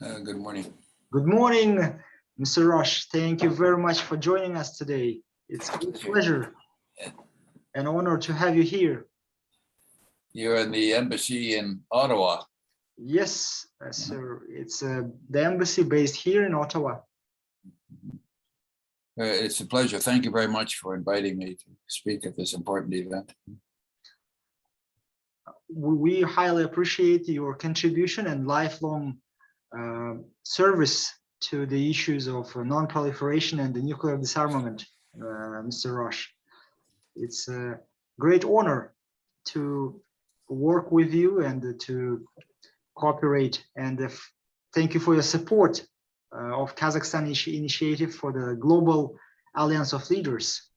Good morning. Good morning, Mr. Rush. Thank you very much for joining us today. It's a pleasure and honor to have you here. You're in the embassy in Ottawa. Yes, sir. It's the embassy based here in Ottawa. It's a pleasure. Thank you very much for inviting me to speak at this important event. We highly appreciate your contribution and lifelong service to the issues of non-proliferation and the nuclear disarmament, Mr. Rush. It's a great honor to work with you and to cooperate, and thank you for your support of Kazakhstan Initiative for the Global Alliance of Leaders.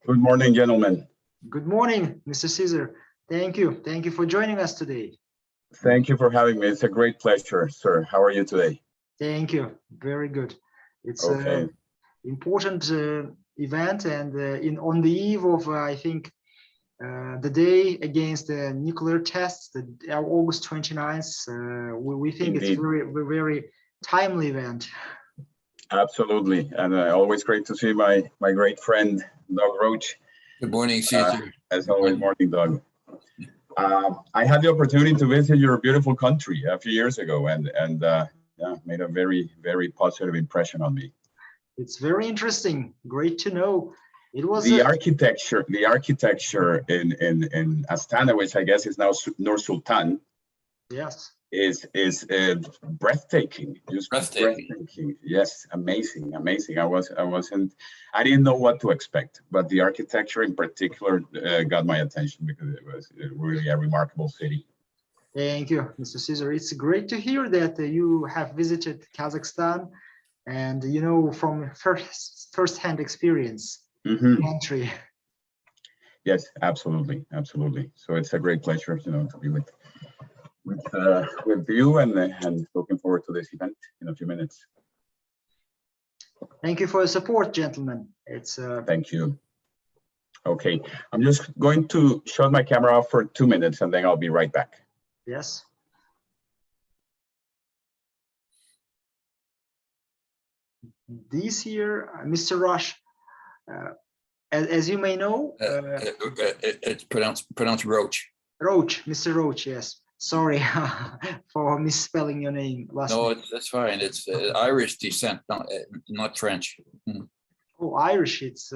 Good morning, gentlemen. Good morning, Mr. Cesar. Thank you. Thank you for joining us today. Thank you for having me. It's a great pleasure, sir. How are you today? Thank you. Very good. It's okay. an important event, and on the eve of, I think, the day against the nuclear tests, August 29th, we think Indeed. it's very timely event. Absolutely, and always great to see my great friend, Doug Roach. Good morning, Cesar. As always, morning, Doug. I had the opportunity to visit your beautiful country a few years ago, and yeah, made a very positive impression on me. It's very interesting. Great to know. It was the architecture in Astana, which I guess is now Nur Sultan. Yes. Is breathtaking. Just breathtaking. Yes, amazing. I didn't know what to expect, but the architecture in particular got my attention because it was really a remarkable city. Thank you, Mr. Cesar. It's great to hear that you have visited Kazakhstan, and you know from first-hand experience. Country. Yes, absolutely. So it's a great pleasure, to be with you, and looking forward to this event in a few minutes. Thank you for your support, gentlemen. It's Thank you. Okay, I'm just going to shut my camera off for 2 minutes, and then I'll be right back. Yes. This year, Mr. Rush, as you may know, it's pronounced Roach. Roach, Mr. Roach. Yes. Sorry for misspelling your name. That's fine. It's Irish descent, not French. Oh, Irish. It's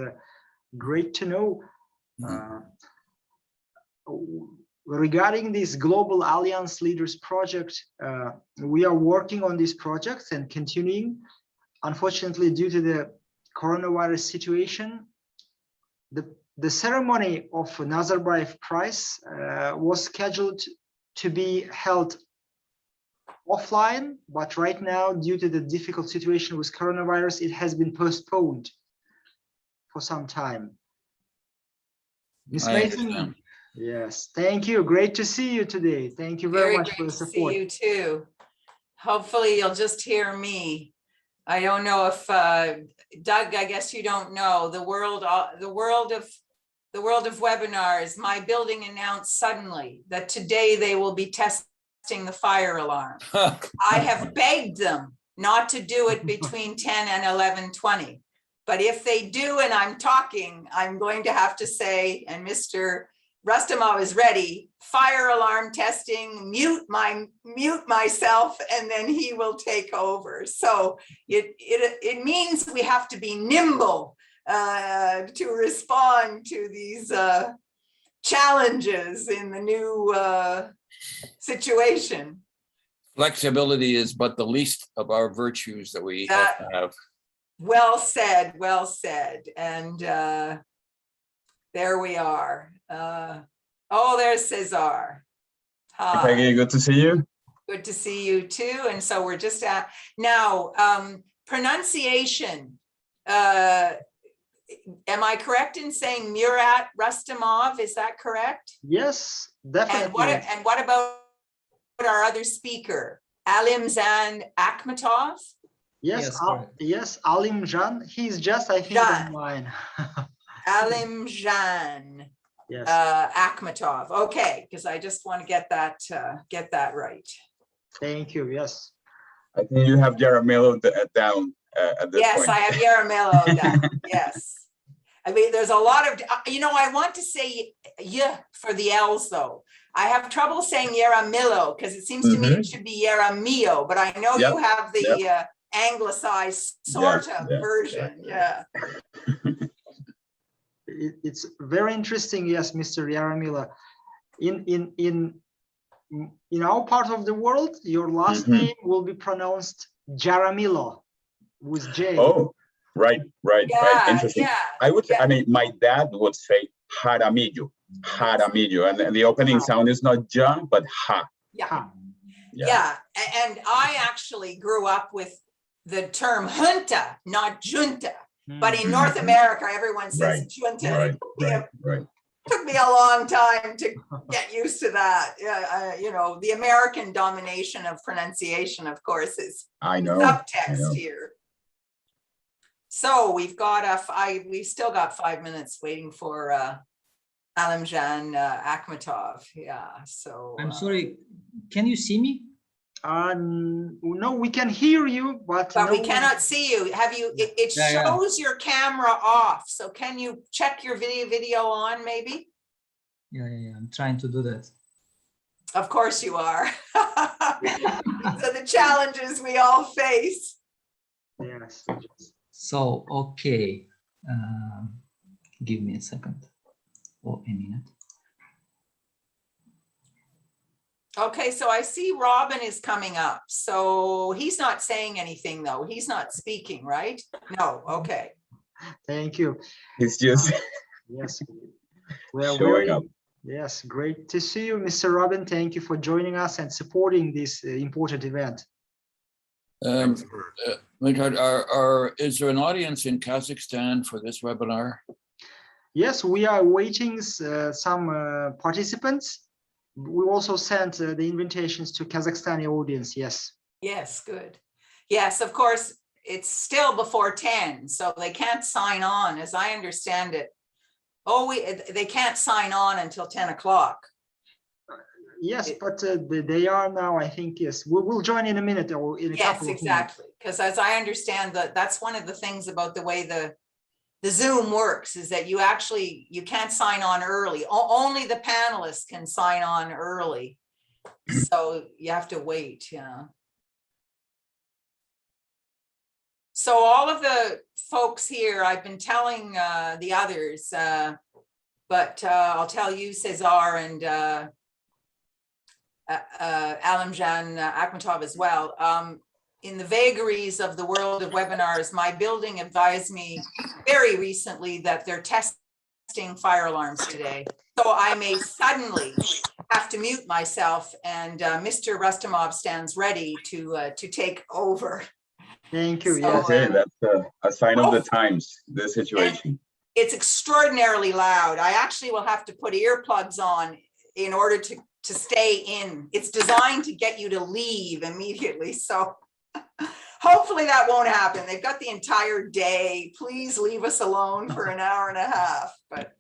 great to know. Regarding this Global Alliance Leaders project, we are working on this project and continuing. Unfortunately, due to the coronavirus situation, the ceremony of Nazarbayev Prize was scheduled to be held offline, but right now, due to the difficult situation with coronavirus, it has been postponed for some time. Ms. Mason, yes, thank you. Great to see you today. Thank you very much for the support. See you too. Hopefully, you'll just hear me. I don't know if Doug, I guess you don't know the world of webinars. My building announced suddenly that today they will be testing the fire alarm. I have begged them not to do it between 10 and 11:20, but if they do and I'm talking, I'm going to have to say, and Mr. Rustemov is ready, fire alarm testing, mute myself, and then he will take over. So it means we have to be nimble to respond to these challenges in the new situation. Flexibility is but the least of our virtues that we have to have. Well said, well said. And there we are. Oh, there's Cesar. Hi. Peggy, good to see you. Good to see you too. And so we're just at now, pronunciation. Am I correct in saying Murat Rustemov? Is that correct? Yes, definitely. And what about our other speaker, Alemjian Akmatov? Yes, yes, Alemjian. He's just, I think, online. Alemjian yes. Akmatov. Okay, because I just want to get that right. Thank you. Yes. I think you have Yeramillo down at this Yes, point. I have Yeramillo down. Yes. I mean, there's a lot of, I want to say yeah for the L's though. I have trouble saying Yeramillo because it seems to me it should be Yeramillo, but I know you have the anglicized sort of version. Yeah. It's very interesting. Yes, Mr. Yeramillo. In our part of the world, your last name will be pronounced Jaramillo with J. Oh, right. Interesting. Yeah. I mean, my dad would say Jaramillo, and the opening sound is not ja, but ha. Yeah. And I actually grew up with the term junta, not junta. But in North America, everyone says junta. Right. Took me a long time to get used to that. The American domination of pronunciation, of course, is subtext here. So we've still got 5 minutes waiting for Alemjian Akmatov. Yeah. So I'm sorry. Can you see me? No, we can hear you, but we cannot see you. Have you? It shows your camera off. So can you check your video on, maybe? Yeah. I'm trying to do that. Of course you are. These are the challenges we all face. Yes. So, okay. Give me a second or a minute. Okay, so I see Robin is coming up. So he's not saying anything though. He's not speaking, right? No, okay. Thank you. It's just yes. We are showing up. Yes, great to see you, Mr. Robin. Thank you for joining us and supporting this important event. Is there an audience in Kazakhstan for this webinar? Yes, we are waiting some participants. We also sent the invitations to Kazakhstani audience. Yes. Yes, good. Yes, of course, it's still before 10, so they can't sign on, as I understand it. They can't sign on until 10 o'clock. Yes, but they are now, I think, yes. We'll join in a minute or in a couple of minutes. Yes, exactly. Because as I understand that's one of the things about the way the Zoom works is that you can't sign on early. Only the panelists can sign on early. So you have to wait, So all of the folks here, I've been telling the others, but I'll tell you, Cesar and Alemjian Akmatov as well. In the vagaries of the world of webinars, my building advised me very recently that they're testing fire alarms today. So I may suddenly have to mute myself, and Mr. Rustemov stands ready to take over. Thank you. So, Okay, that's a sign of the times, the situation. It's extraordinarily loud. I actually will have to put earplugs on in order to stay in. It's designed to get you to leave immediately. So hopefully that won't happen. They've got the entire day. Please leave us alone for an hour and a half. But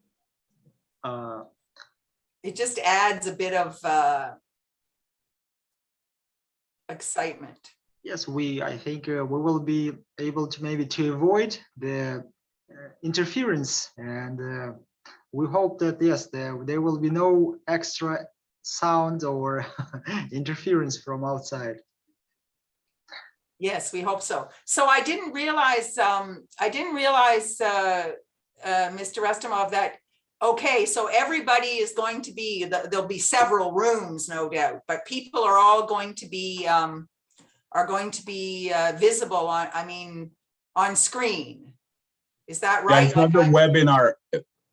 it just adds a bit of excitement. Yes, I think we will be able to maybe to avoid the interference, and we hope that yes, there will be no extra sound or interference from outside. Yes, we hope so. So I didn't realize, Mr. Rustemov, that okay, so everybody is going to be, there'll be several rooms, no doubt, but people are all going to be visible on screen. Is that right? Yeah, it's not the webinar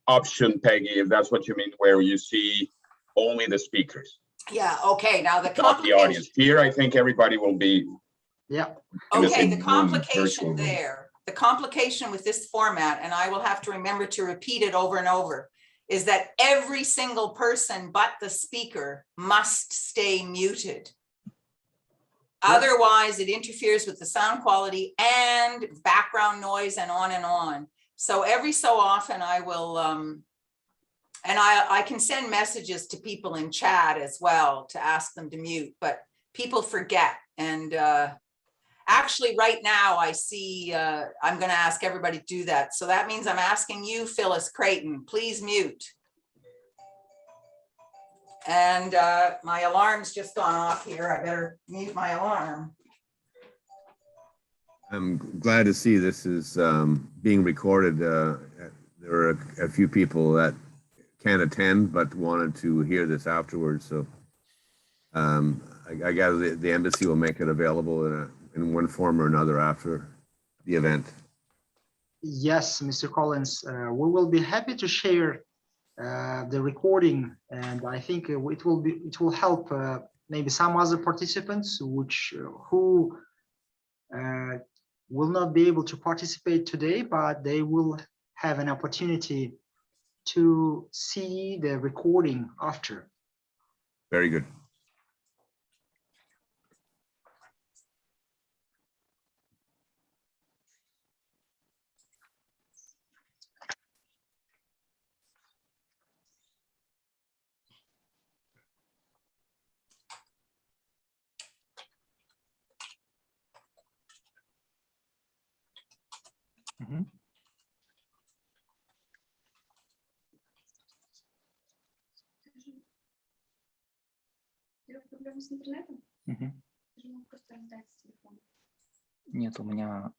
option, Peggy, if that's what you mean, where you see only the speakers. Yeah, okay, now the audience. Here, I think everybody will be. Yeah. Okay, the complication there, the complication with this format, and I will have to remember to repeat it over and over, is that every single person but the speaker must stay muted. Otherwise, it interferes with the sound quality and background noise and on and on. So every so often I will, and I can send messages to people in chat as well to ask them to mute, but people forget. And actually right now I see, I'm going to ask everybody to do that. So that means I'm asking you, Phyllis Creighton, please mute. And my alarm's just gone off here. I better mute my alarm. I'm glad to see this is being recorded. There are a few people that can't attend but wanted to hear this afterwards. So I gather the embassy will make it available in one form or another after the event. Yes, Mr. Collins, we will be happy to share the recording, and I think it will help maybe some other participants who will not be able to participate today, but they will have an opportunity to see the recording after. Very good. Mhm. Проблемы с интернетом? Мгм. Ты же мог просто раздать с телефона. Нет, у меня.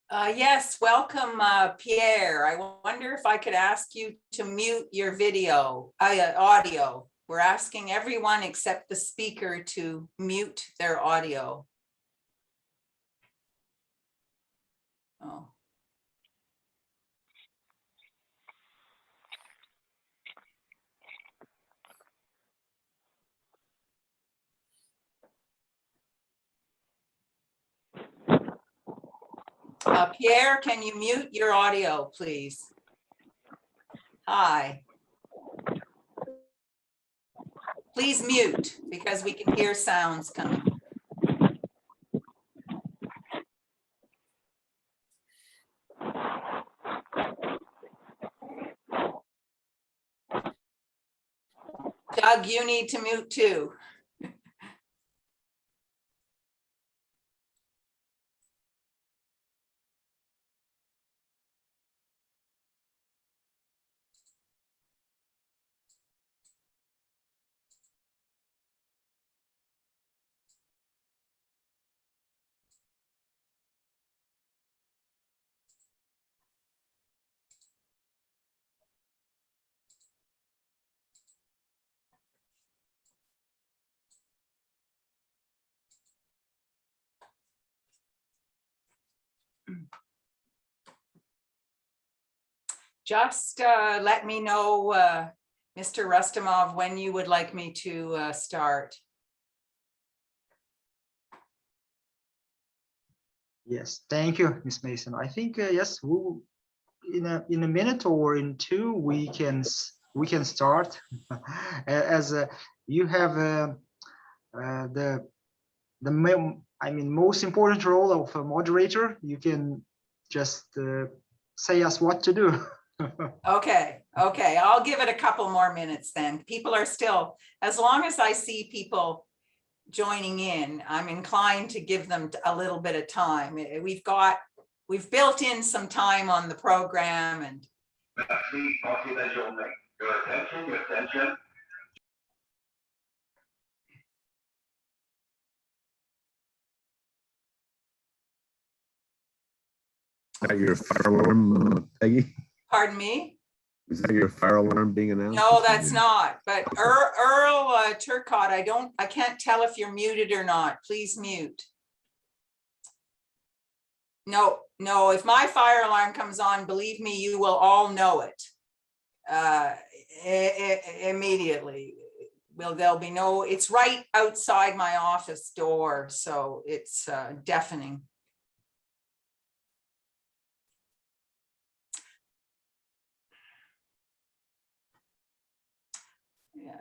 Yes, welcome, Pierre. I wonder if I could ask you to mute your video, audio. We're asking everyone except the speaker to mute their audio. Oh. Pierre, can you mute your audio, please? Hi. Please mute because we can hear sounds coming. Doug, you need to mute too. Just let me know, Mr. Rustemov, when you would like me to start. Yes, thank you, Ms. Mason. I think yes, we will, in a minute or in two we can start. As you have the most important role of a moderator. You can just say us what to do. Okay, I'll give it a couple more minutes then. People are still, as long as I see people joining in, I'm inclined to give them a little bit of time. We've built in some time on the program, and your attention. Is that your fire alarm, Peggy? pardon me? Is that your fire alarm being announced? No, that's not. But Earl Turcott, I can't tell if you're muted or not. Please mute. No, if my fire alarm comes on, believe me, you will all know it immediately. There'll be no, it's right outside my office door, so it's deafening. Yeah.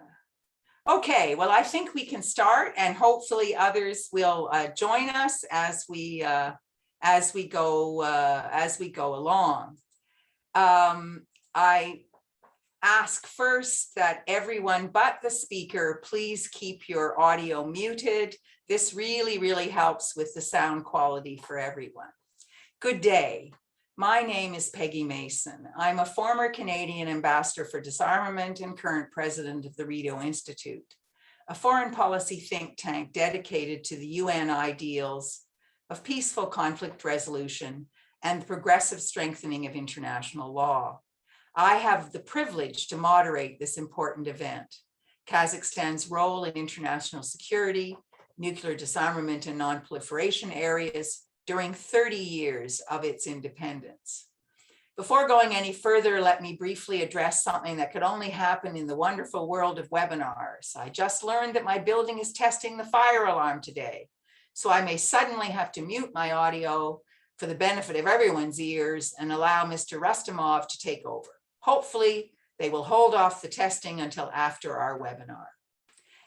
Okay, well, I think we can start, and hopefully others will join us as we go along. I ask first that everyone but the speaker, please keep your audio muted. This really, really helps with the sound quality for everyone. Good day. My name is Peggy Mason. I'm a former Canadian ambassador for disarmament and current president of the Rideau Institute, a foreign policy think tank dedicated to the UN ideals of peaceful conflict resolution and the progressive strengthening of international law. I have the privilege to moderate this important event. Kazakhstan's role in international security, nuclear disarmament and non-proliferation areas during 30 years of its independence. Before going any further, let me briefly address something that could only happen in the wonderful world of webinars. I just learned that my building is testing the fire alarm today, so I may suddenly have to mute my audio for the benefit of everyone's ears and allow Mr. Rustemov to take over. Hopefully, they will hold off the testing until after our webinar.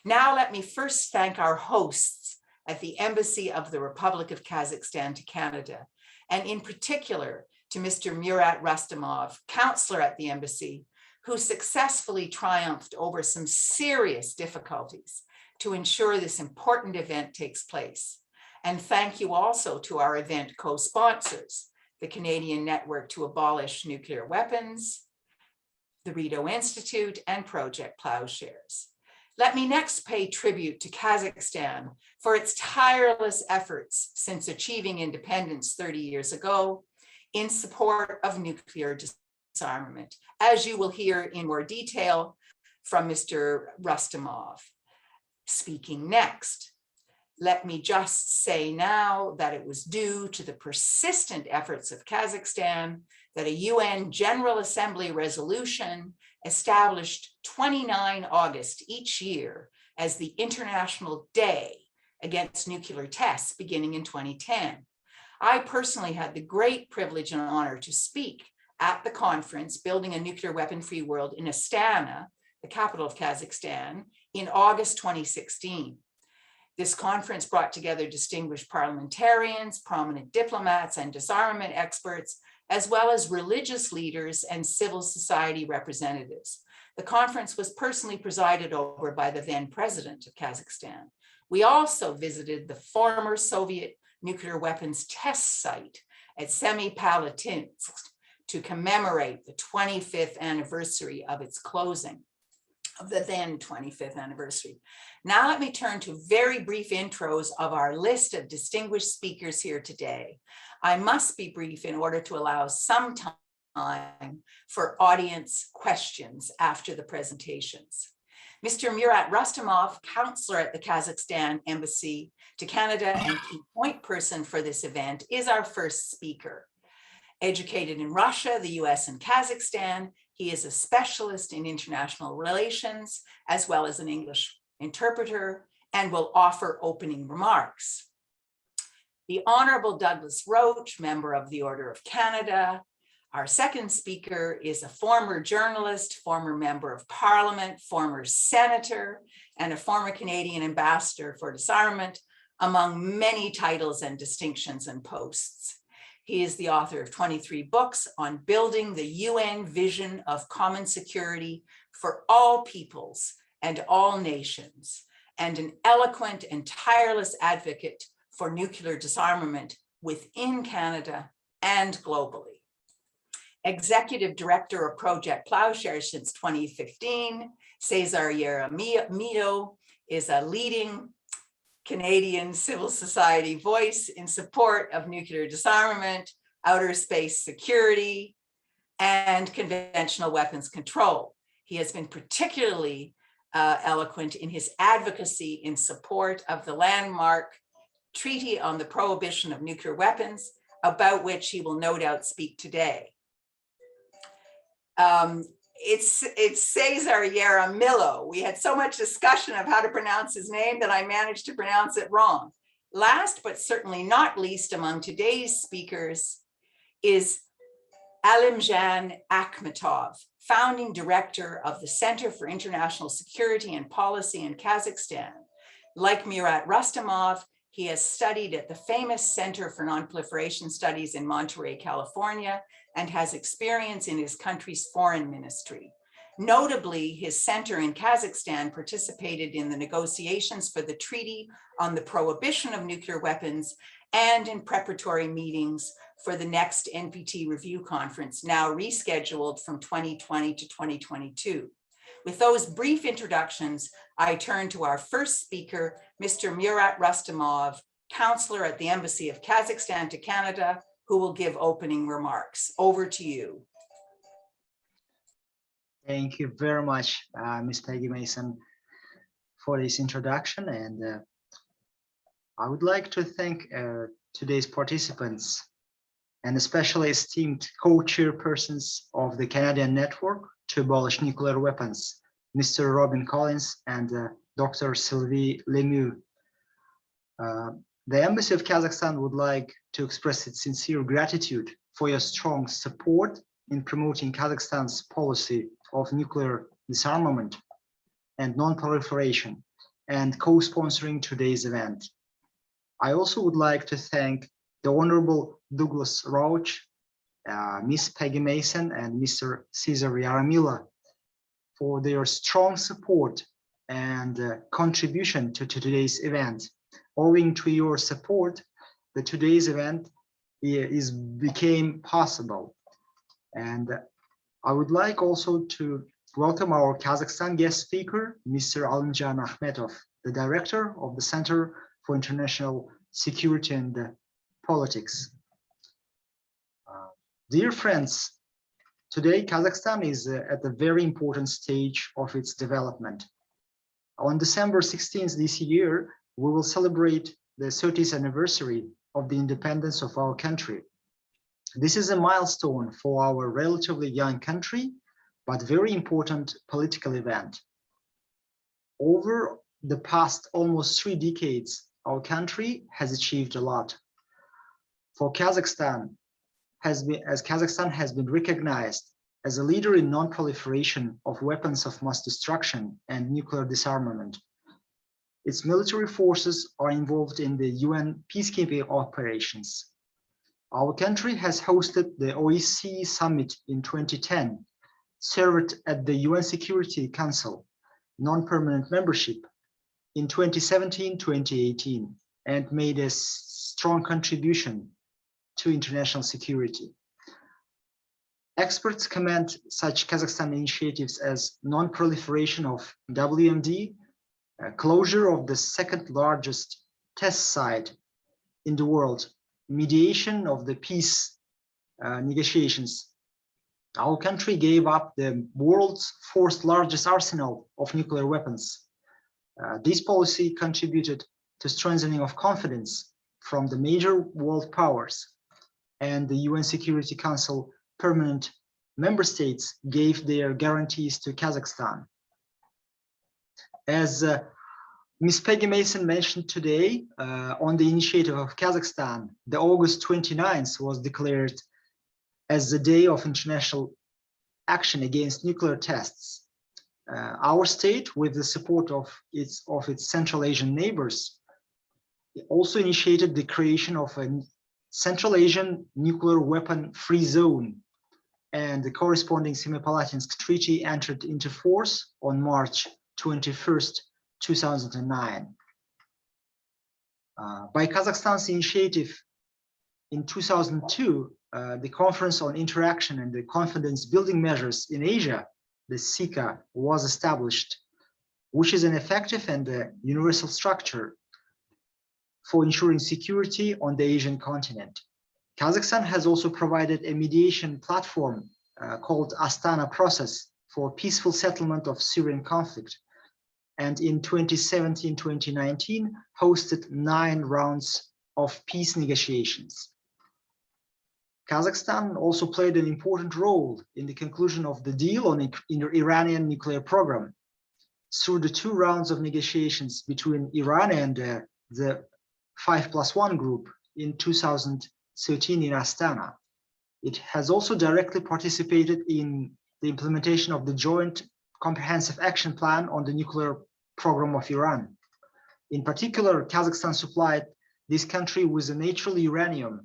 Now, let me first thank our hosts at the Embassy of the Republic of Kazakhstan to Canada, and in particular to Mr. Murat Rustemov, counselor at the embassy, who successfully triumphed over some serious difficulties to ensure this important event takes place. And thank you also to our event co-sponsors, the Canadian Network to Abolish Nuclear Weapons, the Rideau Institute, and Project Plowshares. Let me next pay tribute to Kazakhstan for its tireless efforts since achieving independence 30 years ago in support of nuclear disarmament, as you will hear in more detail from Mr. Rustemov. Speaking next, let me just say now that it was due to the persistent efforts of Kazakhstan that a UN General Assembly resolution established 29 August each year as the International Day Against Nuclear Tests beginning in 2010. I personally had the great privilege and honor to speak at the conference Building a Nuclear Weapon-Free World in Astana, the capital of Kazakhstan, in August 2016. This conference brought together distinguished parliamentarians, prominent diplomats, and disarmament experts, as well as religious leaders and civil society representatives. The conference was personally presided over by the then president of Kazakhstan. We also visited the former Soviet nuclear weapons test site at Semipalatinsk to commemorate the 25th anniversary of its closing, of the then 25th anniversary. Now let me turn to very brief intros of our list of distinguished speakers here today. I must be brief in order to allow some time for audience questions after the presentations. Mr. Murat Rustemov, counselor at the Kazakhstan Embassy to Canada and key point person for this event, is our first speaker. Educated in Russia, the US, and Kazakhstan, he is a specialist in international relations, as well as an English interpreter, and will offer opening remarks. The Honorable Douglas Roach, member of the Order of Canada. Our second speaker is a former journalist, former member of Parliament, former senator, and a former Canadian ambassador for disarmament, among many titles and distinctions and posts. He is the author of 23 books on building the UN vision of common security for all peoples and all nations, and an eloquent and tireless advocate for nuclear disarmament within Canada and globally. Executive Director of Project Plowshares since 2015, Cesar Yeramillo is a leading Canadian civil society voice in support of nuclear disarmament, outer space security, and conventional weapons control. He has been particularly eloquent in his advocacy in support of the landmark Treaty on the Prohibition of Nuclear Weapons, about which he will no doubt speak today. It's Cesar Yeramillo. We had so much discussion of how to pronounce his name that I managed to pronounce it wrong. Last, but certainly not least among today's speakers is Alemjian Akmatov, founding director of the Center for International Security and Policy in Kazakhstan. Like Murat Rustemov, he has studied at the famous Center for Non-Proliferation Studies in Monterey, California, and has experience in his country's foreign ministry. Notably, his center in Kazakhstan participated in the negotiations for the Treaty on the Prohibition of Nuclear Weapons and in preparatory meetings for the next NPT review conference, now rescheduled from 2020 to 2022. With those brief introductions, I turn to our first speaker, Mr. Murat Rustemov, Counsellor at the Embassy of Kazakhstan to Canada, who will give opening remarks. Over to you. Thank you very much, Ms. Peggy Mason, for this introduction. And I would like to thank today's participants and especially esteemed co-chairpersons of the Canadian Network to Abolish Nuclear Weapons, Mr. Robin Collins and Dr. Sylvie Lemieux. The Embassy of Kazakhstan would like to express its sincere gratitude for your strong support in promoting Kazakhstan's policy of nuclear disarmament and non-proliferation and co-sponsoring today's event. I also would like to thank the Honorable Douglas Rauch, Ms. Peggy Mason and Mr. Cesar Yeramillo for their strong support and contribution to today's event. Owing to your support, today's event became possible. And I would like also to welcome our Kazakhstan guest speaker, Mr. Alemjian Akmatov, the director of the Center for International Security and Politics. Dear friends, today Kazakhstan is at a very important stage of its development. On December 16th this year, we will celebrate the 30th anniversary of the independence of our country. This is a milestone for our relatively young country, but very important political event. Over the past almost 3 decades, our country has achieved a lot. For Kazakhstan, Kazakhstan has been recognized as a leader in non-proliferation of weapons of mass destruction and nuclear disarmament. Its military forces are involved in the UN peacekeeping operations. Our country has hosted the OSCE summit in 2010, served at the UN Security Council non-permanent membership in 2017-2018, and made a strong contribution to international security. Experts comment such Kazakhstan initiatives as non-proliferation of WMD, closure of the second largest test site in the world, mediation of the peace negotiations. Our country gave up the world's 4th largest arsenal of nuclear weapons. This policy contributed to strengthening of confidence from the major world powers, and the UN Security Council permanent member states gave their guarantees to Kazakhstan. As Ms. Peggy Mason mentioned today, on the initiative of Kazakhstan, the August 29th was declared as the Day of International Action Against Nuclear Tests. Our state, with the support of its Central Asian neighbors, also initiated the creation of a Central Asian nuclear weapon-free zone, and the corresponding Semipalatinsk Treaty entered into force on March 21st, 2009. By Kazakhstan's initiative in 2002, the Conference on Interaction and the Confidence Building Measures in Asia, the CICA, was established, which is an effective and universal structure for ensuring security on the Asian continent. Kazakhstan has also provided a mediation platform called Astana Process for peaceful settlement of Syrian conflict, and in 2017-2019 hosted 9 rounds of peace negotiations. Kazakhstan also played an important role in the conclusion of the deal on the Iranian nuclear program through the 2 rounds of negotiations between Iran and the 5+1 group in 2013 in Astana. It has also directly participated in the implementation of the Joint Comprehensive Action Plan on the nuclear program of Iran. In particular, Kazakhstan supplied this country with a natural uranium.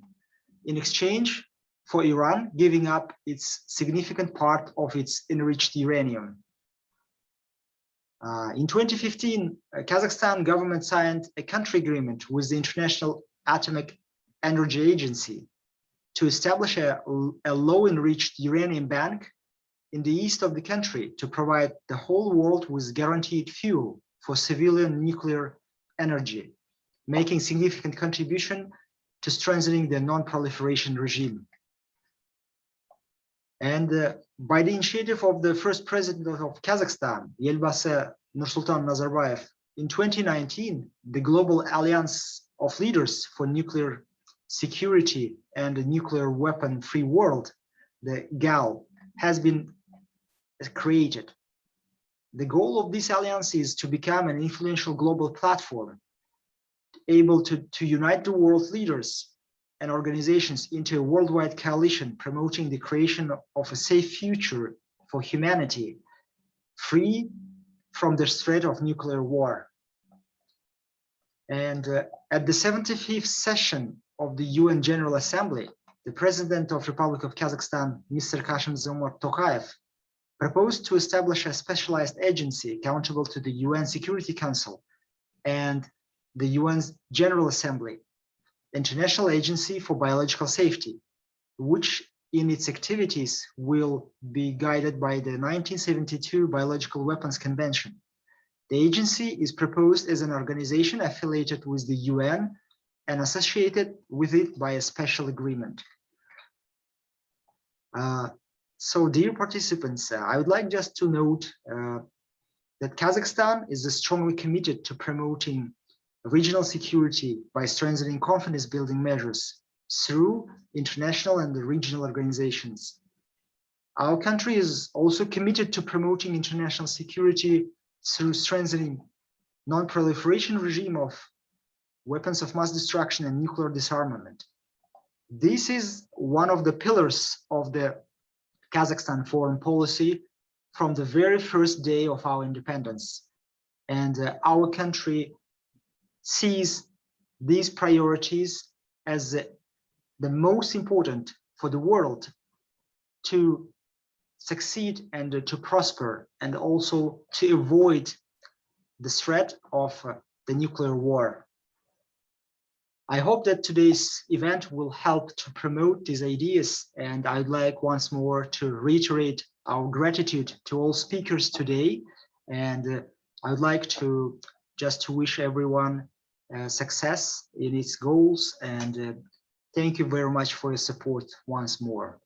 In exchange, for Iran giving up its significant part of its enriched uranium. In 2015, Kazakhstan government signed a country agreement with the International Atomic Energy Agency to establish a low-enriched uranium bank in the east of the country to provide the whole world with guaranteed fuel for civilian nuclear energy, making significant contribution to strengthening the non-proliferation regime. And by the initiative of the first president of Kazakhstan, Elbasi Nursultan Nazarbayev, in 2019, the Global Alliance of Leaders for Nuclear Security and a Nuclear Weapon-Free World, the GAL, has been created. The goal of this alliance is to become an influential global platform, able to unite the world's leaders and organizations into a worldwide coalition promoting the creation of a safe future for humanity, free from the threat of nuclear war. And at the 75th session of the UN General Assembly, the President of Republic of Kazakhstan, Mr. Kassym-Jomart Tokayev, proposed to establish a specialized agency accountable to the UN Security Council and the UN's General Assembly, International Agency for Biological Safety, which in its activities will be guided by the 1972 Biological Weapons Convention. The agency is proposed as an organization affiliated with the UN and associated with it by a special agreement. So dear participants, I would like just to note that Kazakhstan is strongly committed to promoting regional security by strengthening confidence building measures through international and regional organizations. Our country is also committed to promoting international security through strengthening non-proliferation regime of weapons of mass destruction and nuclear disarmament. This is one of the pillars of the Kazakhstan foreign policy from the very first day of our independence. And our country sees these priorities as the most important for the world to succeed and to prosper, and also to avoid the threat of the nuclear war. I hope that today's event will help to promote these ideas, and I'd like once more to reiterate our gratitude to all speakers today, and I'd like to just wish everyone success in its goals, and thank you very much for your support once more.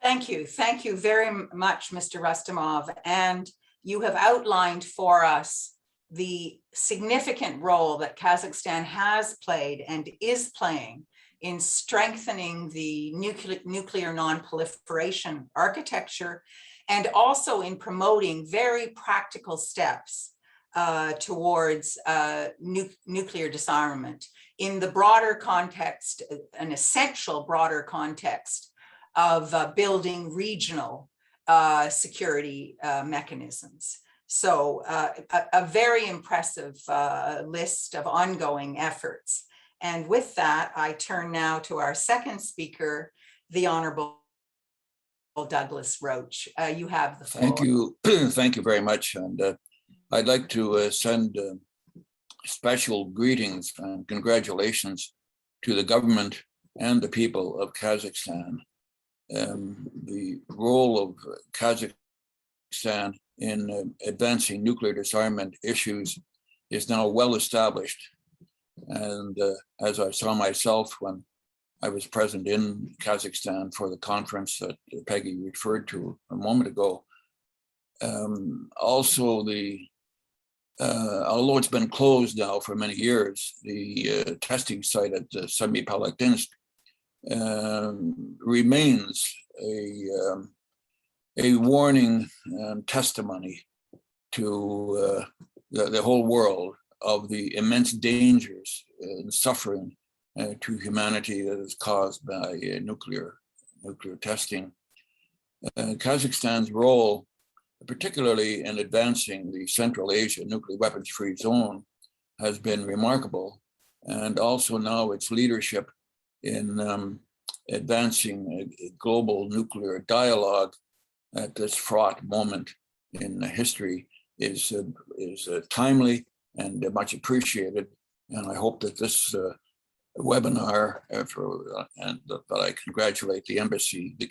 Thank you very much, Mr. Rustemov, and you have outlined for us the significant role that Kazakhstan has played and is playing in strengthening the nuclear non-proliferation architecture, and also in promoting very practical steps towards nuclear disarmament in the broader context, an essential broader context of building regional security mechanisms. So a very impressive list of ongoing efforts. And with that, I turn now to our second speaker, the Honorable Douglas Roach. You have the floor. Thank you. Thank you very much. And I'd like to send special greetings and congratulations to the government and the people of Kazakhstan. The role of Kazakhstan in advancing nuclear disarmament issues is now well established. And as I saw myself when I was present in Kazakhstan for the conference that Peggy referred to a moment ago, also although it's been closed now for many years, the testing site at Semipalatinsk remains a warning and testimony to the whole world of the immense dangers and suffering to humanity that is caused by nuclear testing. Kazakhstan's role, particularly in advancing the Central Asia nuclear weapons-free zone, has been remarkable, and also now its leadership in advancing a global nuclear dialogue at this fraught moment in history is timely and much appreciated. And I hope that this webinar, and that I congratulate the embassy, the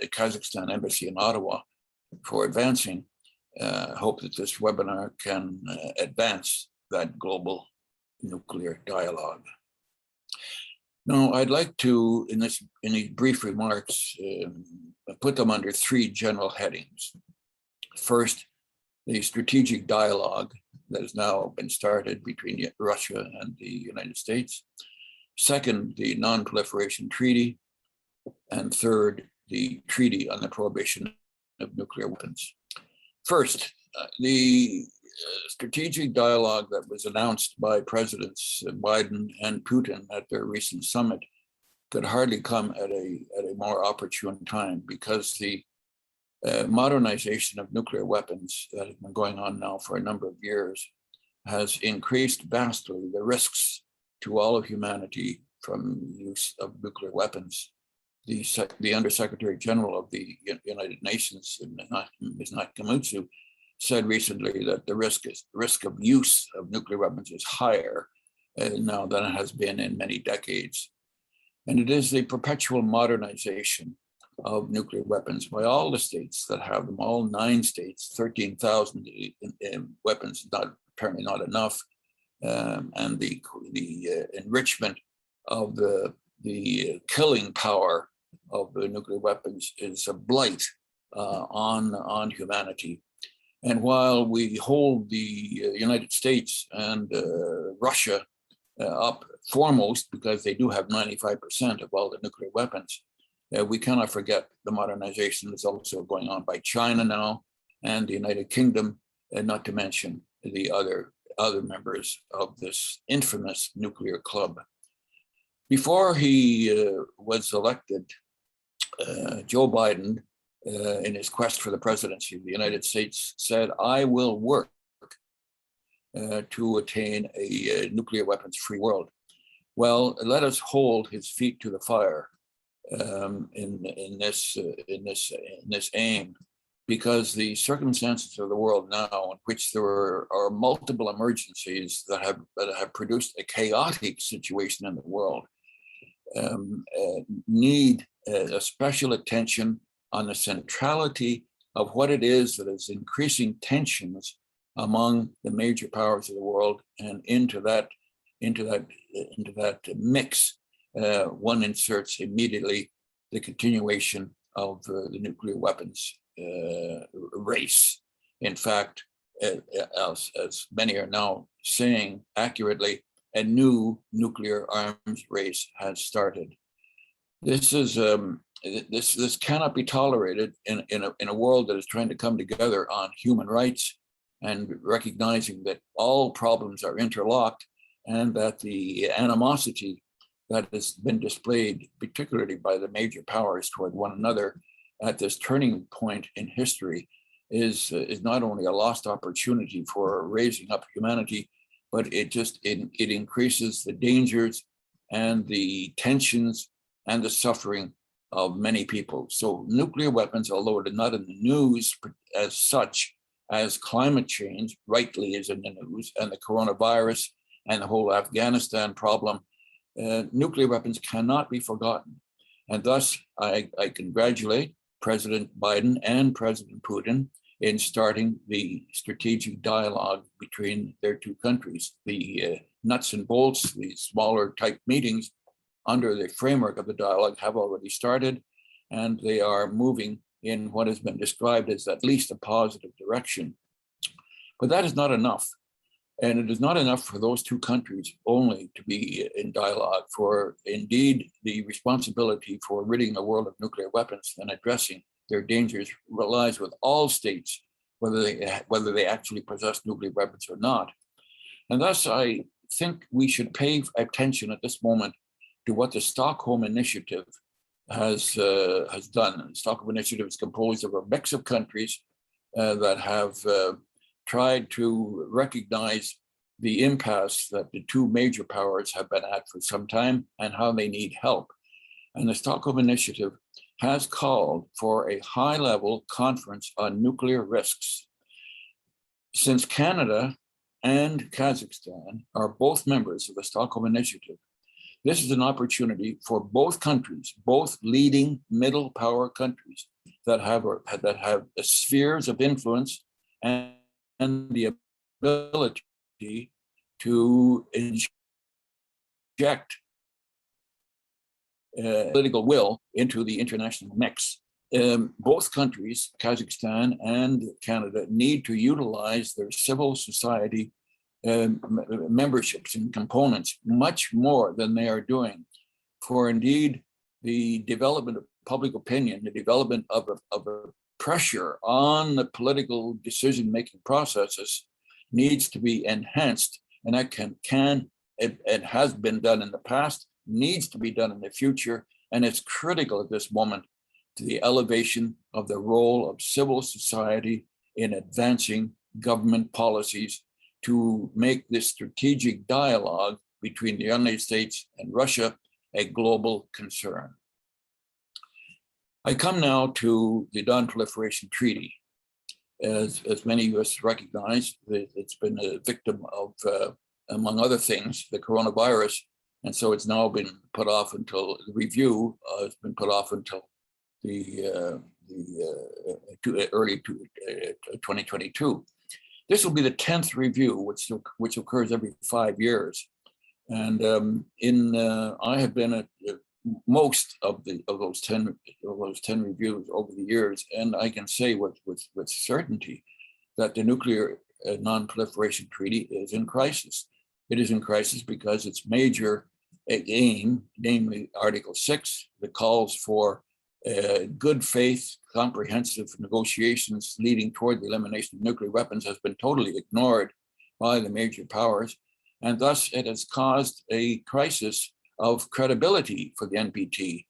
Kazakhstan Embassy in Ottawa for advancing. Hope that this webinar can advance that global nuclear dialogue. Now, I'd like to, in these brief remarks, put them under three general headings. First, the strategic dialogue that has now been started between Russia and the United States. Second, the Non-Proliferation Treaty. And third, the Treaty on the Prohibition of Nuclear Weapons. First, the strategic dialogue that was announced by Presidents Biden and Putin at their recent summit could hardly come at a more opportune time, because the modernization of nuclear weapons that has been going on now for a number of years has increased vastly the risks to all of humanity from use of nuclear weapons. The Undersecretary General of the United Nations, Ms. Kamitsu, said recently that the risk of use of nuclear weapons is higher now than it has been in many decades. And it is the perpetual modernization of nuclear weapons by all the states that have them, all 9 states, 13,000 weapons, apparently not enough, and the enrichment of the killing power of the nuclear weapons is a blight on humanity. And while we hold the United States and Russia up foremost, because they do have 95% of all the nuclear weapons, we cannot forget the modernization that's also going on by China now and the United Kingdom, and not to mention the other members of this infamous nuclear club. Before he was elected, Joe Biden, in his quest for the presidency of the United States, said, "I will work to attain a nuclear weapons-free world." Well, let us hold his feet to the fire in this aim, because the circumstances of the world now, in which there are multiple emergencies that have produced a chaotic situation in the world, need a special attention on the centrality of what it is that is increasing tensions among the major powers of the world, and into that mix, one inserts immediately the continuation of the nuclear weapons race. In fact, as many are now saying accurately, a new nuclear arms race has started. This is this cannot be tolerated in a world that is trying to come together on human rights and recognizing that all problems are interlocked, and that the animosity that has been displayed, particularly by the major powers toward one another at this turning point in history, is not only a lost opportunity for raising up humanity, but it increases the dangers and the tensions and the suffering of many people. So nuclear weapons, although it is not in the news as such as climate change, rightly is in the news, and the coronavirus and the whole Afghanistan problem, nuclear weapons cannot be forgotten. And thus, I congratulate President Biden and President Putin in starting the strategic dialogue between their two countries. The nuts and bolts, the smaller type meetings under the framework of the dialogue have already started, and they are moving in what has been described as at least a positive direction. But that is not enough. And it is not enough for those two countries only to be in dialogue, for indeed the responsibility for ridding the world of nuclear weapons and addressing their dangers relies with all states, whether they actually possess nuclear weapons or not. And thus, I think we should pay attention at this moment to what the Stockholm Initiative has done. The Stockholm Initiative is composed of a mix of countries that have tried to recognize the impasse that the two major powers have been at for some time and how they need help. And the Stockholm Initiative has called for a high-level conference on nuclear risks. Since Canada and Kazakhstan are both members of the Stockholm Initiative, this is an opportunity for both countries, both leading middle power countries that have spheres of influence and the ability to inject political will into the international mix. Both countries, Kazakhstan and Canada, need to utilize their civil society memberships and components much more than they are doing. For indeed, the development of public opinion, the development of a pressure on the political decision-making processes needs to be enhanced, and that it has been done in the past, needs to be done in the future, and it's critical at this moment to the elevation of the role of civil society in advancing government policies to make this strategic dialogue between the United States and Russia a global concern. I come now to the Non-Proliferation Treaty. As many of us recognize, it's been a victim of, among other things, the coronavirus. And so it's now been put off until the review has been put off until early 2022. This will be the 10th review, which occurs every 5 years. And I have been at most of those 10 reviews over the years, and I can say with certainty that the nuclear non-proliferation treaty is in crisis. It is in crisis because its major aim, namely Article 6, that calls for good faith, comprehensive negotiations leading toward the elimination of nuclear weapons, has been totally ignored by the major powers. And thus it has caused a crisis of credibility for the NPT.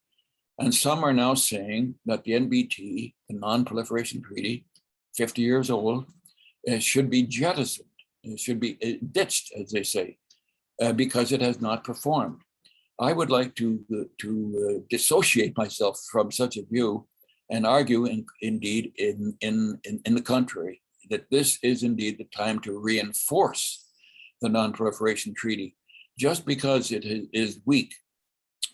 And some are now saying that the NPT, the Non-Proliferation Treaty, 50 years old, should be jettisoned. It should be ditched, as they say, because it has not performed. I would like to dissociate myself from such a view and argue indeed in the contrary, that this is indeed the time to reinforce the Non-Proliferation Treaty. Just because it is weak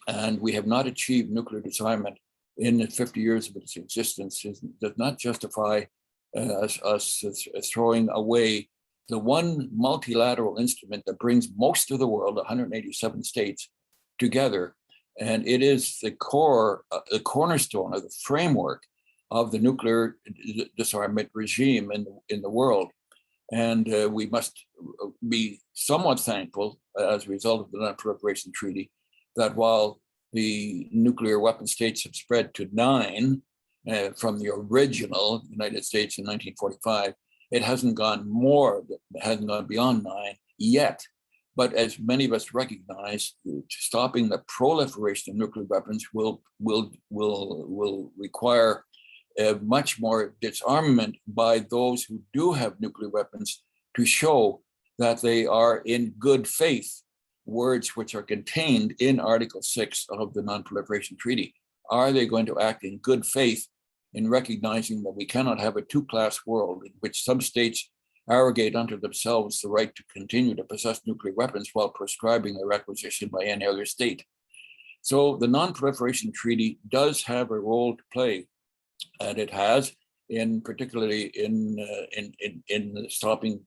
and we have not achieved nuclear disarmament in the 50 years of its existence does not justify us throwing away the one multilateral instrument that brings most of the world, 187 states, together. And it is the cornerstone of the framework of the nuclear disarmament regime in the world. And we must be somewhat thankful as a result of the Non-Proliferation Treaty that while the nuclear weapon states have spread to 9 from the original United States in 1945, it hasn't gone beyond 9 yet. But as many of us recognize, stopping the proliferation of nuclear weapons will require much more disarmament by those who do have nuclear weapons to show that they are in good faith, words which are contained in Article 6 of the Non-Proliferation Treaty. Are they going to act in good faith in recognizing that we cannot have a two-class world in which some states arrogate unto themselves the right to continue to possess nuclear weapons while prescribing their acquisition by any other state? So the Non-Proliferation Treaty does have a role to play, and it has, particularly in stopping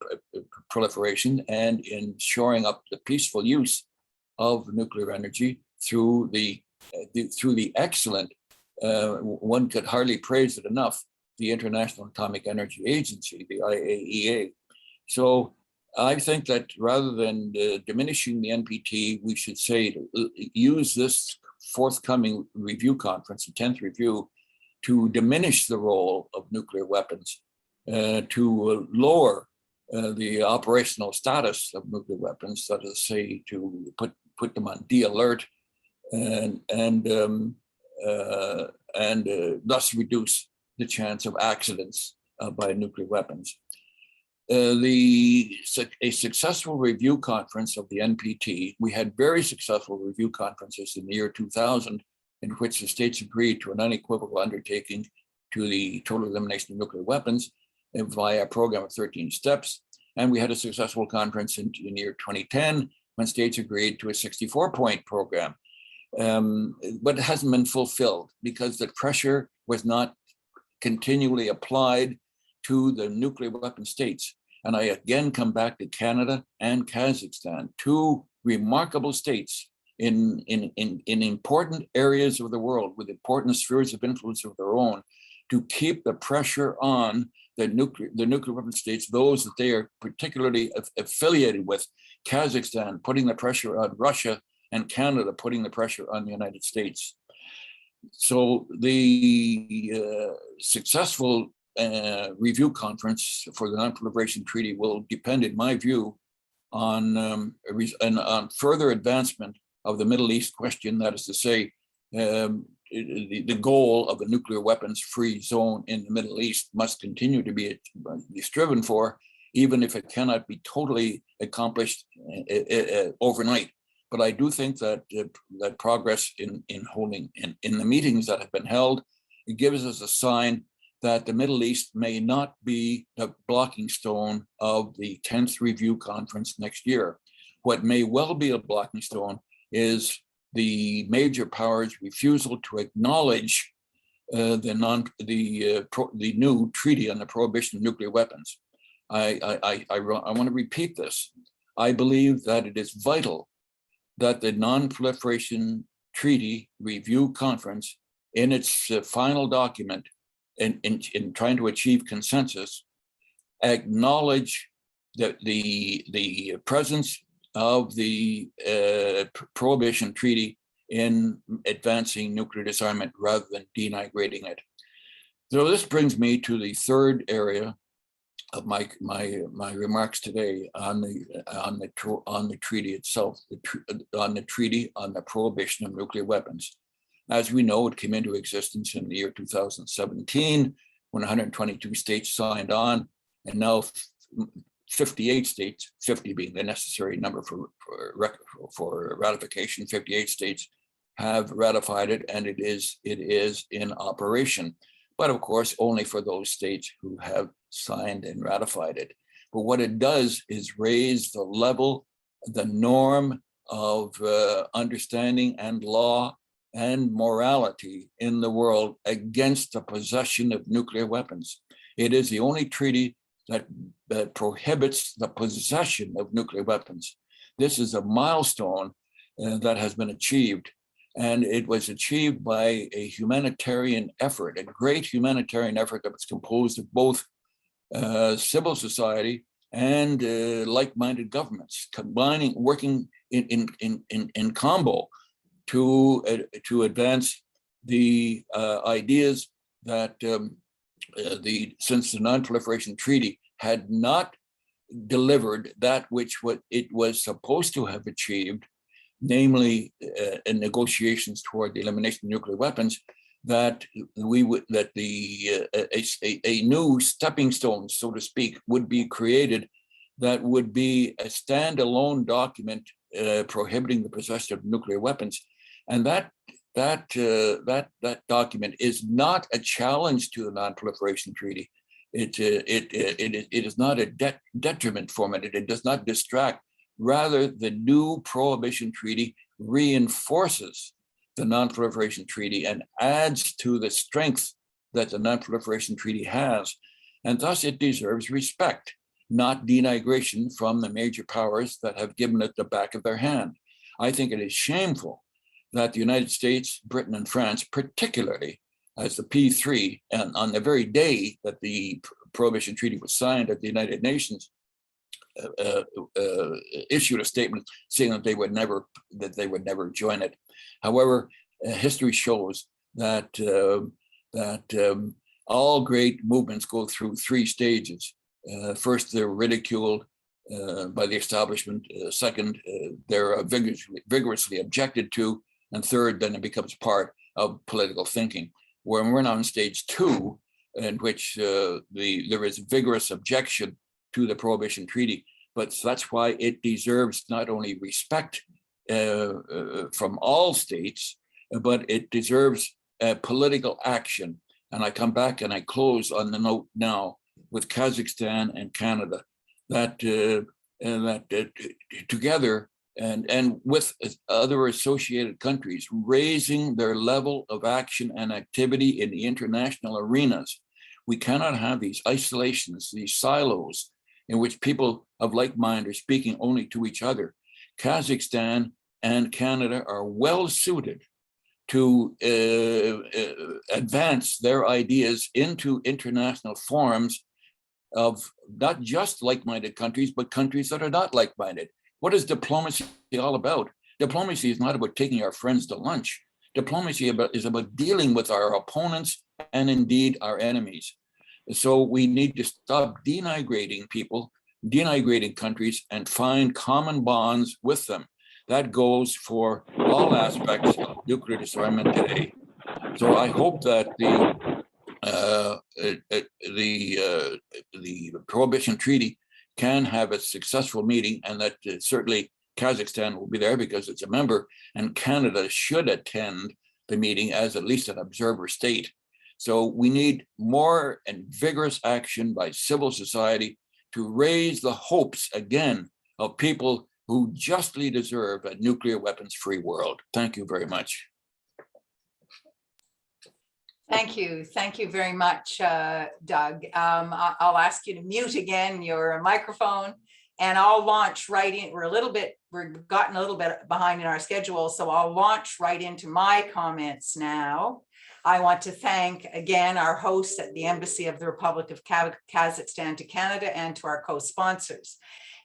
proliferation and in shoring up the peaceful use of nuclear energy through the excellent, one could hardly praise it enough, the International Atomic Energy Agency, the IAEA. So I think that rather than diminishing the NPT, we should say to use this forthcoming review conference, the 10th review, to diminish the role of nuclear weapons, to lower the operational status of nuclear weapons, that is, say, to put them on D-alert and thus reduce the chance of accidents by nuclear weapons. A successful review conference of the NPT, we had very successful review conferences in the year 2000 in which the states agreed to an unequivocal undertaking to the total elimination of nuclear weapons via a program of 13 steps. And we had a successful conference in the year 2010 when states agreed to a 64-point program. But it hasn't been fulfilled because the pressure was not continually applied to the nuclear weapon states. And I again come back to Canada and Kazakhstan, two remarkable states in important areas of the world with important spheres of influence of their own, to keep the pressure on the nuclear weapon states, those that they are particularly affiliated with. Kazakhstan putting the pressure on Russia, and Canada putting the pressure on the United States. So the successful review conference for the Non-Proliferation Treaty will depend, in my view, on further advancement of the Middle East question. That is to say, the goal of a nuclear weapons-free zone in the Middle East must continue to be striven for, even if it cannot be totally accomplished overnight. But I do think that that progress in the meetings that have been held, it gives us a sign that the Middle East may not be the blocking stone of the 10th review conference next year. What may well be a blocking stone is the major powers' refusal to acknowledge the new treaty on the prohibition of nuclear weapons. I want to repeat this. I believe that it is vital that the Non-Proliferation Treaty Review Conference, in its final document, in trying to achieve consensus, acknowledge that the presence of the Prohibition Treaty in advancing nuclear disarmament rather than denigrating it. So this brings me to the third area of my remarks today on the treaty itself, on the prohibition of nuclear weapons. As we know, it came into existence in the year 2017 when 122 states signed on, and now 58 states, 50 being the necessary number for ratification, 58 states have ratified it, and it is in operation. But of course, only for those states who have signed and ratified it. But what it does is raise the level, the norm of understanding and law and morality in the world against the possession of nuclear weapons. It is the only treaty that prohibits the possession of nuclear weapons. This is a milestone that has been achieved. And it was achieved by a humanitarian effort, a great humanitarian effort that was composed of both civil society and like-minded governments, working in combo to advance the ideas that since the Non-Proliferation Treaty had not delivered that which it was supposed to have achieved, namely in negotiations toward the elimination of nuclear weapons, that a new stepping stone, so to speak, would be created that would be a standalone document prohibiting the possession of nuclear weapons. And that document is not a challenge to the Non-Proliferation Treaty. It is not a detriment from it. It does not distract. Rather, the new Prohibition Treaty reinforces the Non-Proliferation Treaty and adds to the strength that the Non-Proliferation Treaty has. And thus it deserves respect, not denigration from the major powers that have given it the back of their hand. I think it is shameful that the United States, Britain, and France, particularly as the P3, and on the very day that the Prohibition Treaty was signed at the United Nations, issued a statement saying that they would never join it. However, history shows that all great movements go through three stages. First, they're ridiculed by the establishment. Second, they're vigorously objected to, and third, then it becomes part of political thinking. When we're now on stage two, in which there is vigorous objection to the Prohibition Treaty, but that's why it deserves not only respect from all states, but it deserves political action. And I come back and I close on the note now with Kazakhstan and Canada that together and with other associated countries, raising their level of action and activity in the international arenas. We cannot have these isolations, these silos in which people of like mind are speaking only to each other. Kazakhstan and Canada are well suited to advance their ideas into international forums of not just like-minded countries, but countries that are not like-minded. What is diplomacy all about? Diplomacy is not about taking our friends to lunch. Diplomacy is about dealing with our opponents and indeed our enemies. So we need to stop denigrating people, denigrating countries, and find common bonds with them. That goes for all aspects of nuclear disarmament today. So I hope that the Prohibition Treaty can have a successful meeting, and that certainly Kazakhstan will be there because it's a member, and Canada should attend the meeting as at least an observer state. So we need more and vigorous action by civil society to raise the hopes again of people who justly deserve a nuclear weapons-free world. Thank you very much. Thank you. Thank you very much, Doug. I'll ask you to mute again your microphone, and I'll launch right in. We've gotten a little bit behind in our schedule, so I'll launch right into my comments now. I want to thank again our hosts at the Embassy of the Republic of Kazakhstan to Canada and to our co-sponsors.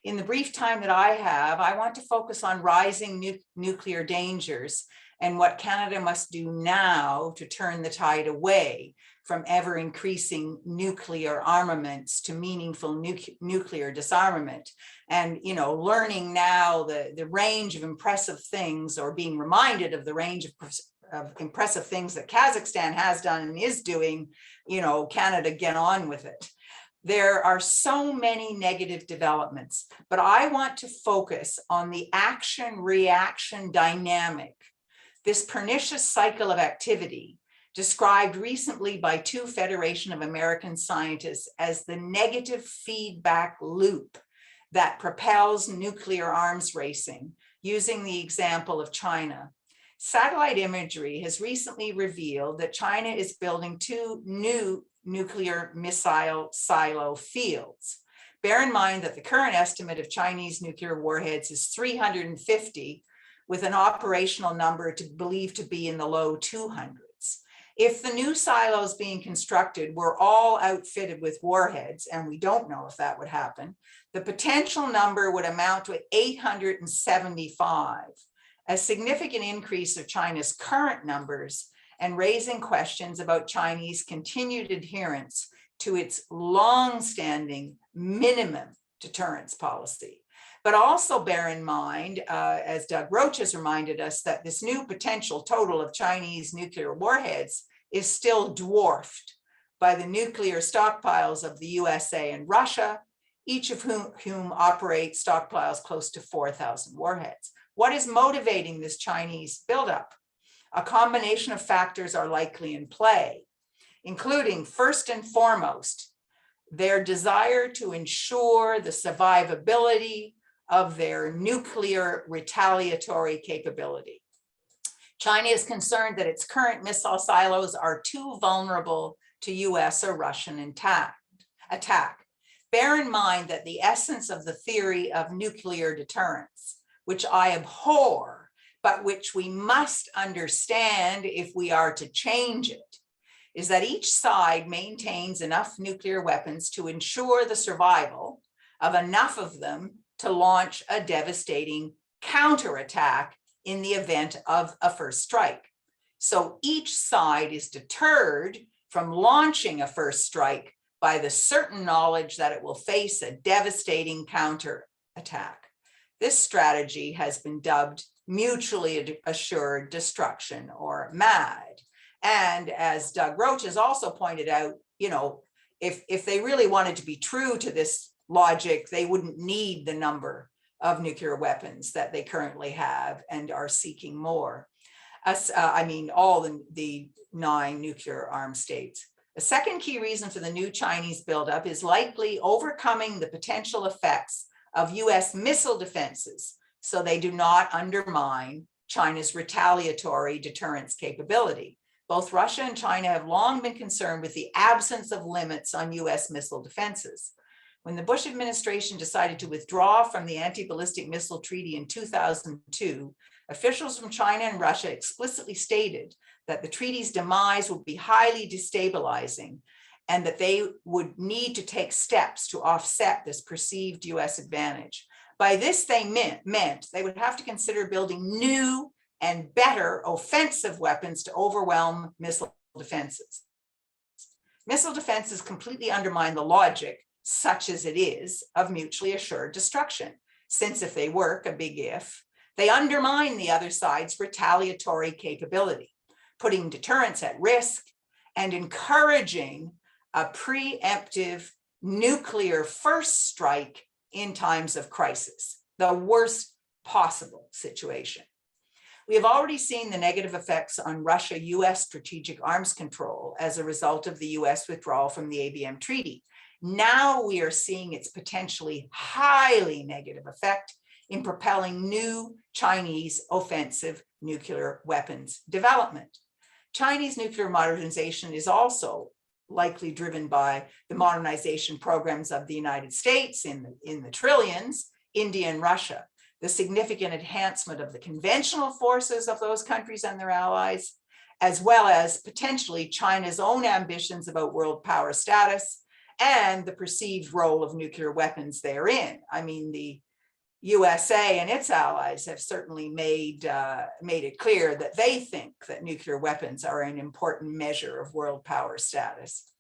In the brief time that I have, I want to focus on rising nuclear dangers and what Canada must do now to turn the tide away from ever increasing nuclear armaments to meaningful nuclear disarmament. And, you know, learning now the range of impressive things, or being reminded of the range of impressive things that Kazakhstan has done and is doing, you know, Canada, get on with it. There are so many negative developments, but I want to focus on the action-reaction dynamic, this pernicious cycle of activity described recently by two Federation of American scientists as the negative feedback loop that propels nuclear arms racing, using the example of China. Satellite imagery has recently revealed that China is building two new nuclear missile silo fields. Bear in mind that the current estimate of Chinese nuclear warheads is 350, with an operational number believed to be in the low 200s. If the new silos being constructed were all outfitted with warheads, and we don't know if that would happen, the potential number would amount to 875, a significant increase of China's current numbers, and raising questions about Chinese continued adherence to its long-standing minimum deterrence policy. But also bear in mind, as Doug Roach has reminded us, that this new potential total of Chinese nuclear warheads is still dwarfed by the nuclear stockpiles of the USA and Russia, each of whom operate stockpiles close to 4,000 warheads. What is motivating this Chinese buildup? A combination of factors are likely in play, including, first and foremost, their desire to ensure the survivability of their nuclear retaliatory capability. China is concerned that its current missile silos are too vulnerable to US or Russian attack. Bear in mind that the essence of the theory of nuclear deterrence, which I abhor, but which we must understand if we are to change it, is that each side maintains enough nuclear weapons to ensure the survival of enough of them to launch a devastating counterattack in the event of a first strike. So each side is deterred from launching a first strike by the certain knowledge that it will face a devastating counterattack. This strategy has been dubbed mutually assured destruction, or MAD. And as Doug Roach has also pointed out, you know, if they really wanted to be true to this logic, they wouldn't need the number of nuclear weapons that they currently have and are seeking more. all the 9 nuclear armed states. A second key reason for the new Chinese buildup is likely overcoming the potential effects of US missile defenses so they do not undermine China's retaliatory deterrence capability. Both Russia and China have long been concerned with the absence of limits on US missile defenses. When the Bush administration decided to withdraw from the Anti-Ballistic Missile Treaty in 2002, officials from China and Russia explicitly stated that the treaty's demise would be highly destabilizing and that they would need to take steps to offset this perceived US advantage. By this, they meant they would have to consider building new and better offensive weapons to overwhelm missile defenses. Missile defenses completely undermine the logic, such as it is, of mutually assured destruction, since if they work, a big if, they undermine the other side's retaliatory capability, putting deterrence at risk and encouraging a preemptive nuclear first strike in times of crisis, the worst possible situation. We have already seen the negative effects on Russia-US strategic arms control as a result of the US withdrawal from the ABM treaty. Now we are seeing its potentially highly negative effect in propelling new Chinese offensive nuclear weapons development. Chinese nuclear modernization is also likely driven by the modernization programs of the United States in the trillions, India and Russia, the significant enhancement of the conventional forces of those countries and their allies, as well as potentially China's own ambitions about world power status and the perceived role of nuclear weapons therein. I mean, the USA and its allies have certainly made it clear that they think that nuclear weapons are an important measure of world power status.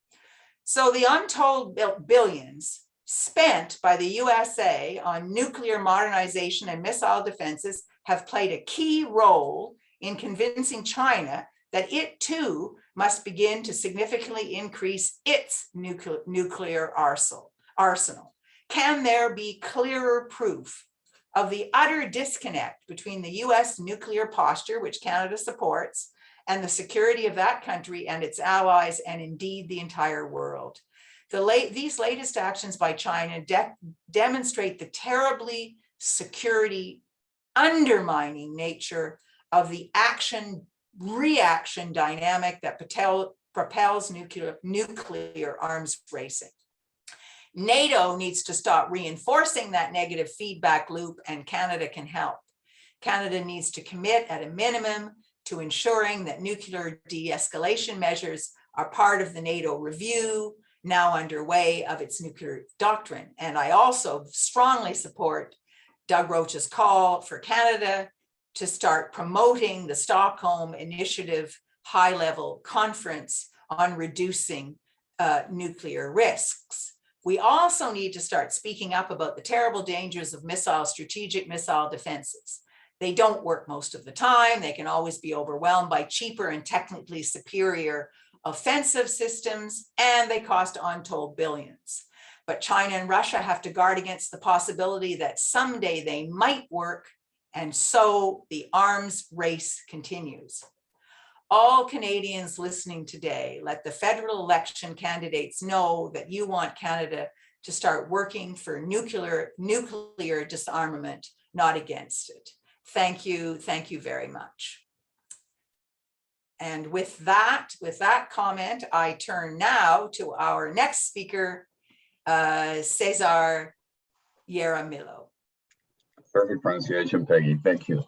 So the untold billions spent by the USA on nuclear modernization and missile defenses have played a key role in convincing China that it too must begin to significantly increase its nuclear arsenal. Can there be clearer proof of the utter disconnect between the US nuclear posture, which Canada supports, and the security of that country and its allies, and indeed the entire world? These latest actions by China demonstrate the terribly security undermining nature of the action-reaction dynamic that propels nuclear arms racing. NATO needs to stop reinforcing that negative feedback loop, and Canada can help. Canada needs to commit at a minimum to ensuring that nuclear de-escalation measures are part of the NATO review now underway of its nuclear doctrine. And I also strongly support Doug Roach's call for Canada to start promoting the Stockholm Initiative high-level conference on reducing nuclear risks. We also need to start speaking up about the terrible dangers of strategic missile defenses. They don't work most of the time. They can always be overwhelmed by cheaper and technically superior offensive systems, and they cost untold billions. But China and Russia have to guard against the possibility that someday they might work, and so the arms race continues. All Canadians listening today, let the federal election candidates know that you want Canada to start working for nuclear disarmament, not against it. Thank you very much. And with that comment, I turn now to our next speaker, Cesar Yeramillo. Perfect pronunciation, Peggy. Thank you.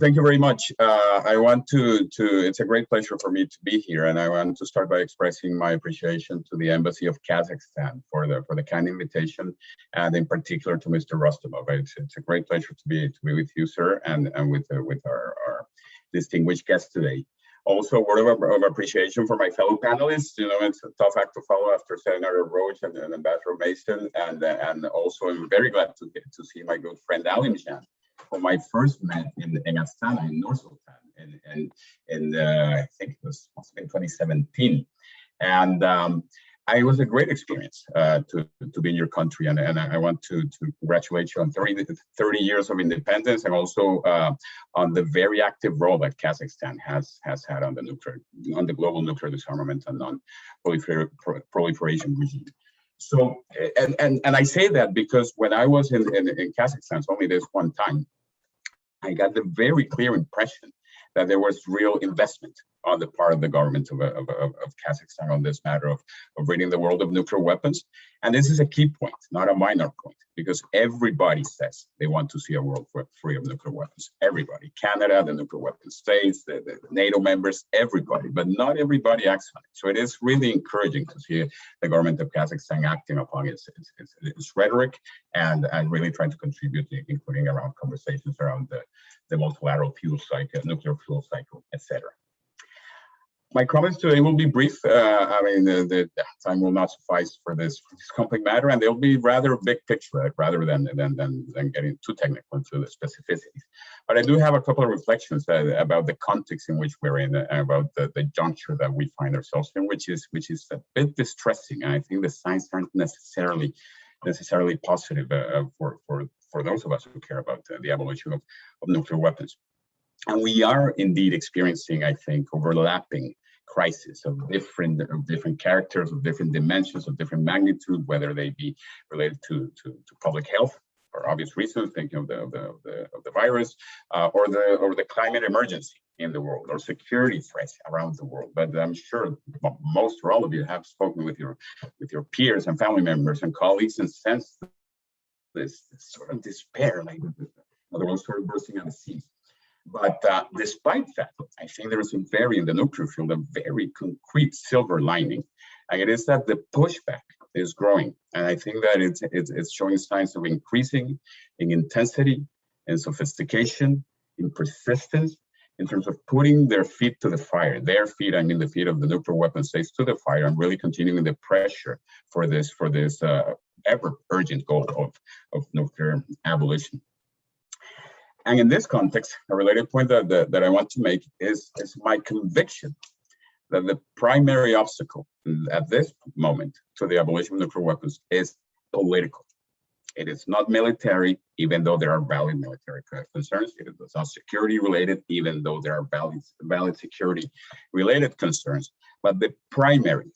Thank you very much. I want to, it's a great pleasure for me to be here, and I want to start by expressing my appreciation to the Embassy of Kazakhstan for the kind invitation, and in particular to Mr. Rustemov. It's a great pleasure to be with you, sir, and with our distinguished guest today. Also, a word of appreciation for my fellow panelists. You know, it's a tough act to follow after Senator Roach and Ambassador Mason, and also I'm very glad to see my good friend Alemjian, whom I first met in Astana in North Sultan, in I think it was in 2017. And it was a great experience to be in your country, and I want to congratulate you on 30 years of independence, and also on the very active role that Kazakhstan has had on the global nuclear disarmament and non-proliferation regime. So, and I say that because when I was in Kazakhstan, only this one time, I got the very clear impression that there was real investment on the part of the government of Kazakhstan on this matter of ridding the world of nuclear weapons. And this is a key point, not a minor point, because everybody says they want to see a world free of nuclear weapons. Everybody, Canada, the nuclear weapon states, the NATO members, everybody, but not everybody acts on it. So it is really encouraging to see the government of Kazakhstan acting upon its rhetoric and really trying to contribute, including around conversations around the multilateral fuel cycle, nuclear fuel cycle, etc. My comments today will be brief. I mean, the time will not suffice for this complex matter, and they'll be rather big picture, right, rather than getting too technical into the specificities. But I do have a couple of reflections about the context in which we're in, about the juncture that we find ourselves in, which is a bit distressing. And I think the signs aren't necessarily positive for those of us who care about the abolition of nuclear weapons. And we are indeed experiencing, I think, overlapping crises of different characters, of different dimensions, of different magnitude, whether they be related to public health for obvious reasons, thinking of the virus, or the climate emergency in the world, or security threats around the world. But I'm sure most or all of you have spoken with your peers and family members and colleagues and sensed this sort of despair, like the world sort of bursting at the seams. But despite that, I think there is in the nuclear field, a very concrete silver lining. And it is that the pushback is growing. And I think that it's showing signs of increasing in intensity, in sophistication, in persistence, in terms of putting their feet to the fire. Their feet, I mean the feet of the nuclear weapon states, to the fire, and really continuing the pressure for this ever urgent goal of nuclear abolition. And in this context, a related point that I want to make is my conviction that the primary obstacle at this moment to the abolition of nuclear weapons is political. It is not military, even though there are valid military concerns. It is not security related, even though there are valid security related concerns. But the primary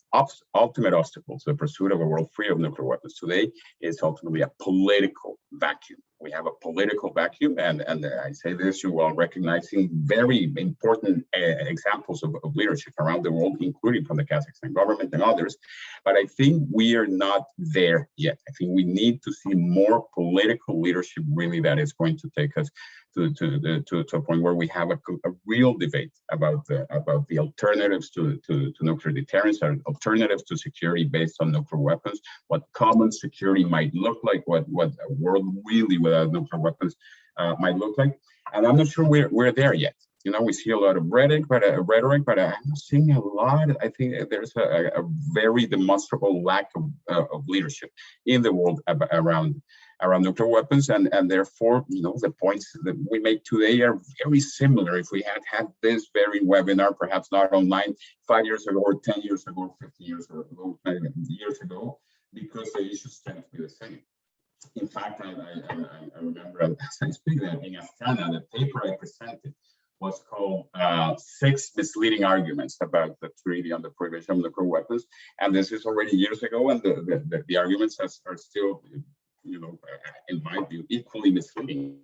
ultimate obstacle to the pursuit of a world free of nuclear weapons today is ultimately a political vacuum. We have a political vacuum, and I say this while recognizing very important examples of leadership around the world, including from the Kazakhstan government and others. But I think we are not there yet. I think we need to see more political leadership, really, that is going to take us to a point where we have a real debate about the alternatives to nuclear deterrence, and alternatives to security based on nuclear weapons, what common security might look like, what a world really without nuclear weapons might look like. And I'm not sure we're there yet. You know, we see a lot of rhetoric, but I'm not seeing a lot. I think there's a very demonstrable lack of leadership in the world around nuclear weapons, and therefore, you know, the points that we make today are very similar. If we had this very webinar, perhaps not online 5 years ago, or 10 years ago, or 50 years ago, because the issues tend to be the same. In fact, I remember as I speak that in Astana, the paper I presented was called 6 Misleading Arguments about the Treaty on the Prohibition of Nuclear Weapons. And this is already years ago, and the arguments are still, you know, in my view, equally misleading,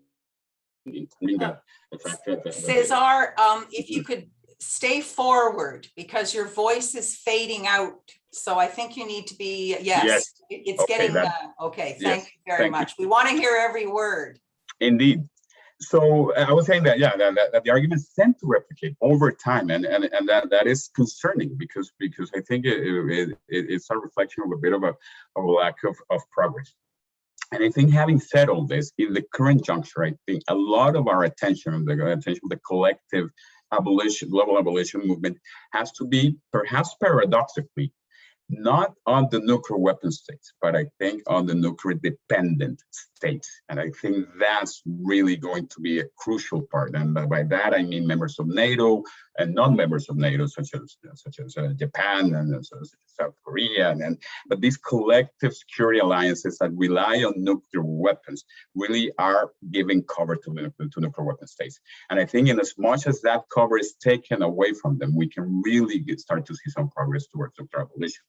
including the fact that Cesar, if you could stay forward, because your voice is fading out. So I think you need to be, yes. It's okay, getting, okay, thank you very much. We want to hear every word. Indeed. So I was saying that, that the arguments tend to replicate over time, and that is concerning because I think it's a reflection of a bit of a lack of progress. And I think, having said all this, in the current juncture, I think a lot of our attention, the collective global abolition movement, has to be, perhaps paradoxically, not on the nuclear weapon states, but I think on the nuclear dependent states. And I think that's really going to be a crucial part. And by that, I mean members of NATO and non-members of NATO, such as Japan and South Korea. But these collective security alliances that rely on nuclear weapons really are giving cover to nuclear weapon states. And I think in as much as that cover is taken away from them, we can really start to see some progress towards nuclear abolition.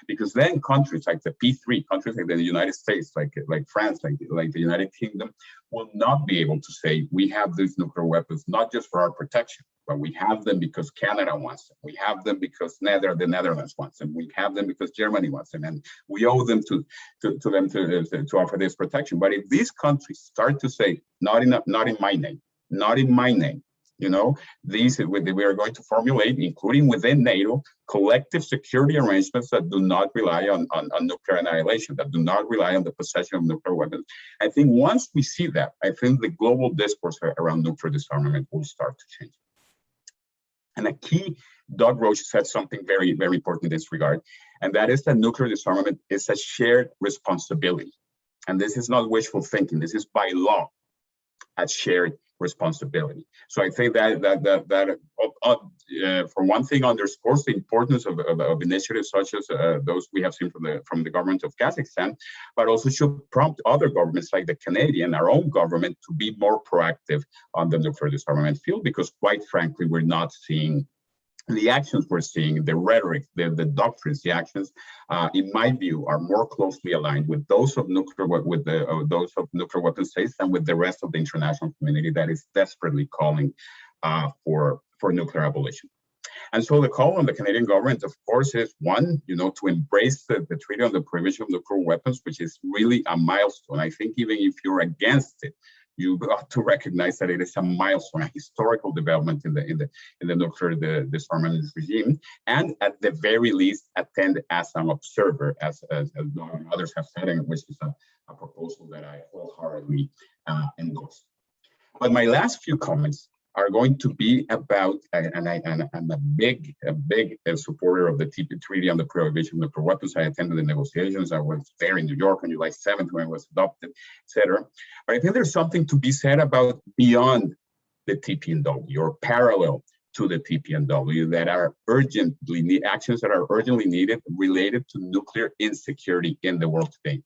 Because then countries like the P3, countries like the United States, like France, like the United Kingdom, will not be able to say, we have these nuclear weapons, not just for our protection, but we have them because Canada wants them. We have them because the Netherlands wants them. We have them because Germany wants them. And we owe them to offer this protection. But if these countries start to say, not in my name, not in my name, we are going to formulate, including within NATO, collective security arrangements that do not rely on nuclear annihilation, that do not rely on the possession of nuclear weapons. I think once we see that, I think the global discourse around nuclear disarmament will start to change. And a key, Doug Roach said something very, very important in this regard, and that is that nuclear disarmament is a shared responsibility. And this is not wishful thinking, this is by law a shared responsibility. So I think that for one thing, underscores the importance of initiatives such as those we have seen from the government of Kazakhstan, but also should prompt other governments like the Canadian, our own government, to be more proactive on the nuclear disarmament field, because quite frankly, we're not seeing the actions we're seeing, the rhetoric, the doctrines, the actions, in my view, are more closely aligned with those of nuclear weapon states than with the rest of the international community that is desperately calling for nuclear abolition. And so the call on the Canadian government, of course, is one, to embrace the Treaty on the Prohibition of Nuclear Weapons, which is really a milestone. I think even if you're against it, you got to recognize that it is a milestone, a historical development in the nuclear disarmament regime, and at the very least attend as an observer, as others have said, and which is a proposal that I wholeheartedly endorse. But my last few comments are going to be about, and I'm a big supporter of the TP Treaty on the Prohibition of Nuclear Weapons. I attended the negotiations. I was there in New York on July 7th when it was adopted, etc. But I think there's something to be said about beyond the TPNW or parallel to the TPNW that are actions that are urgently needed related to nuclear insecurity in the world today.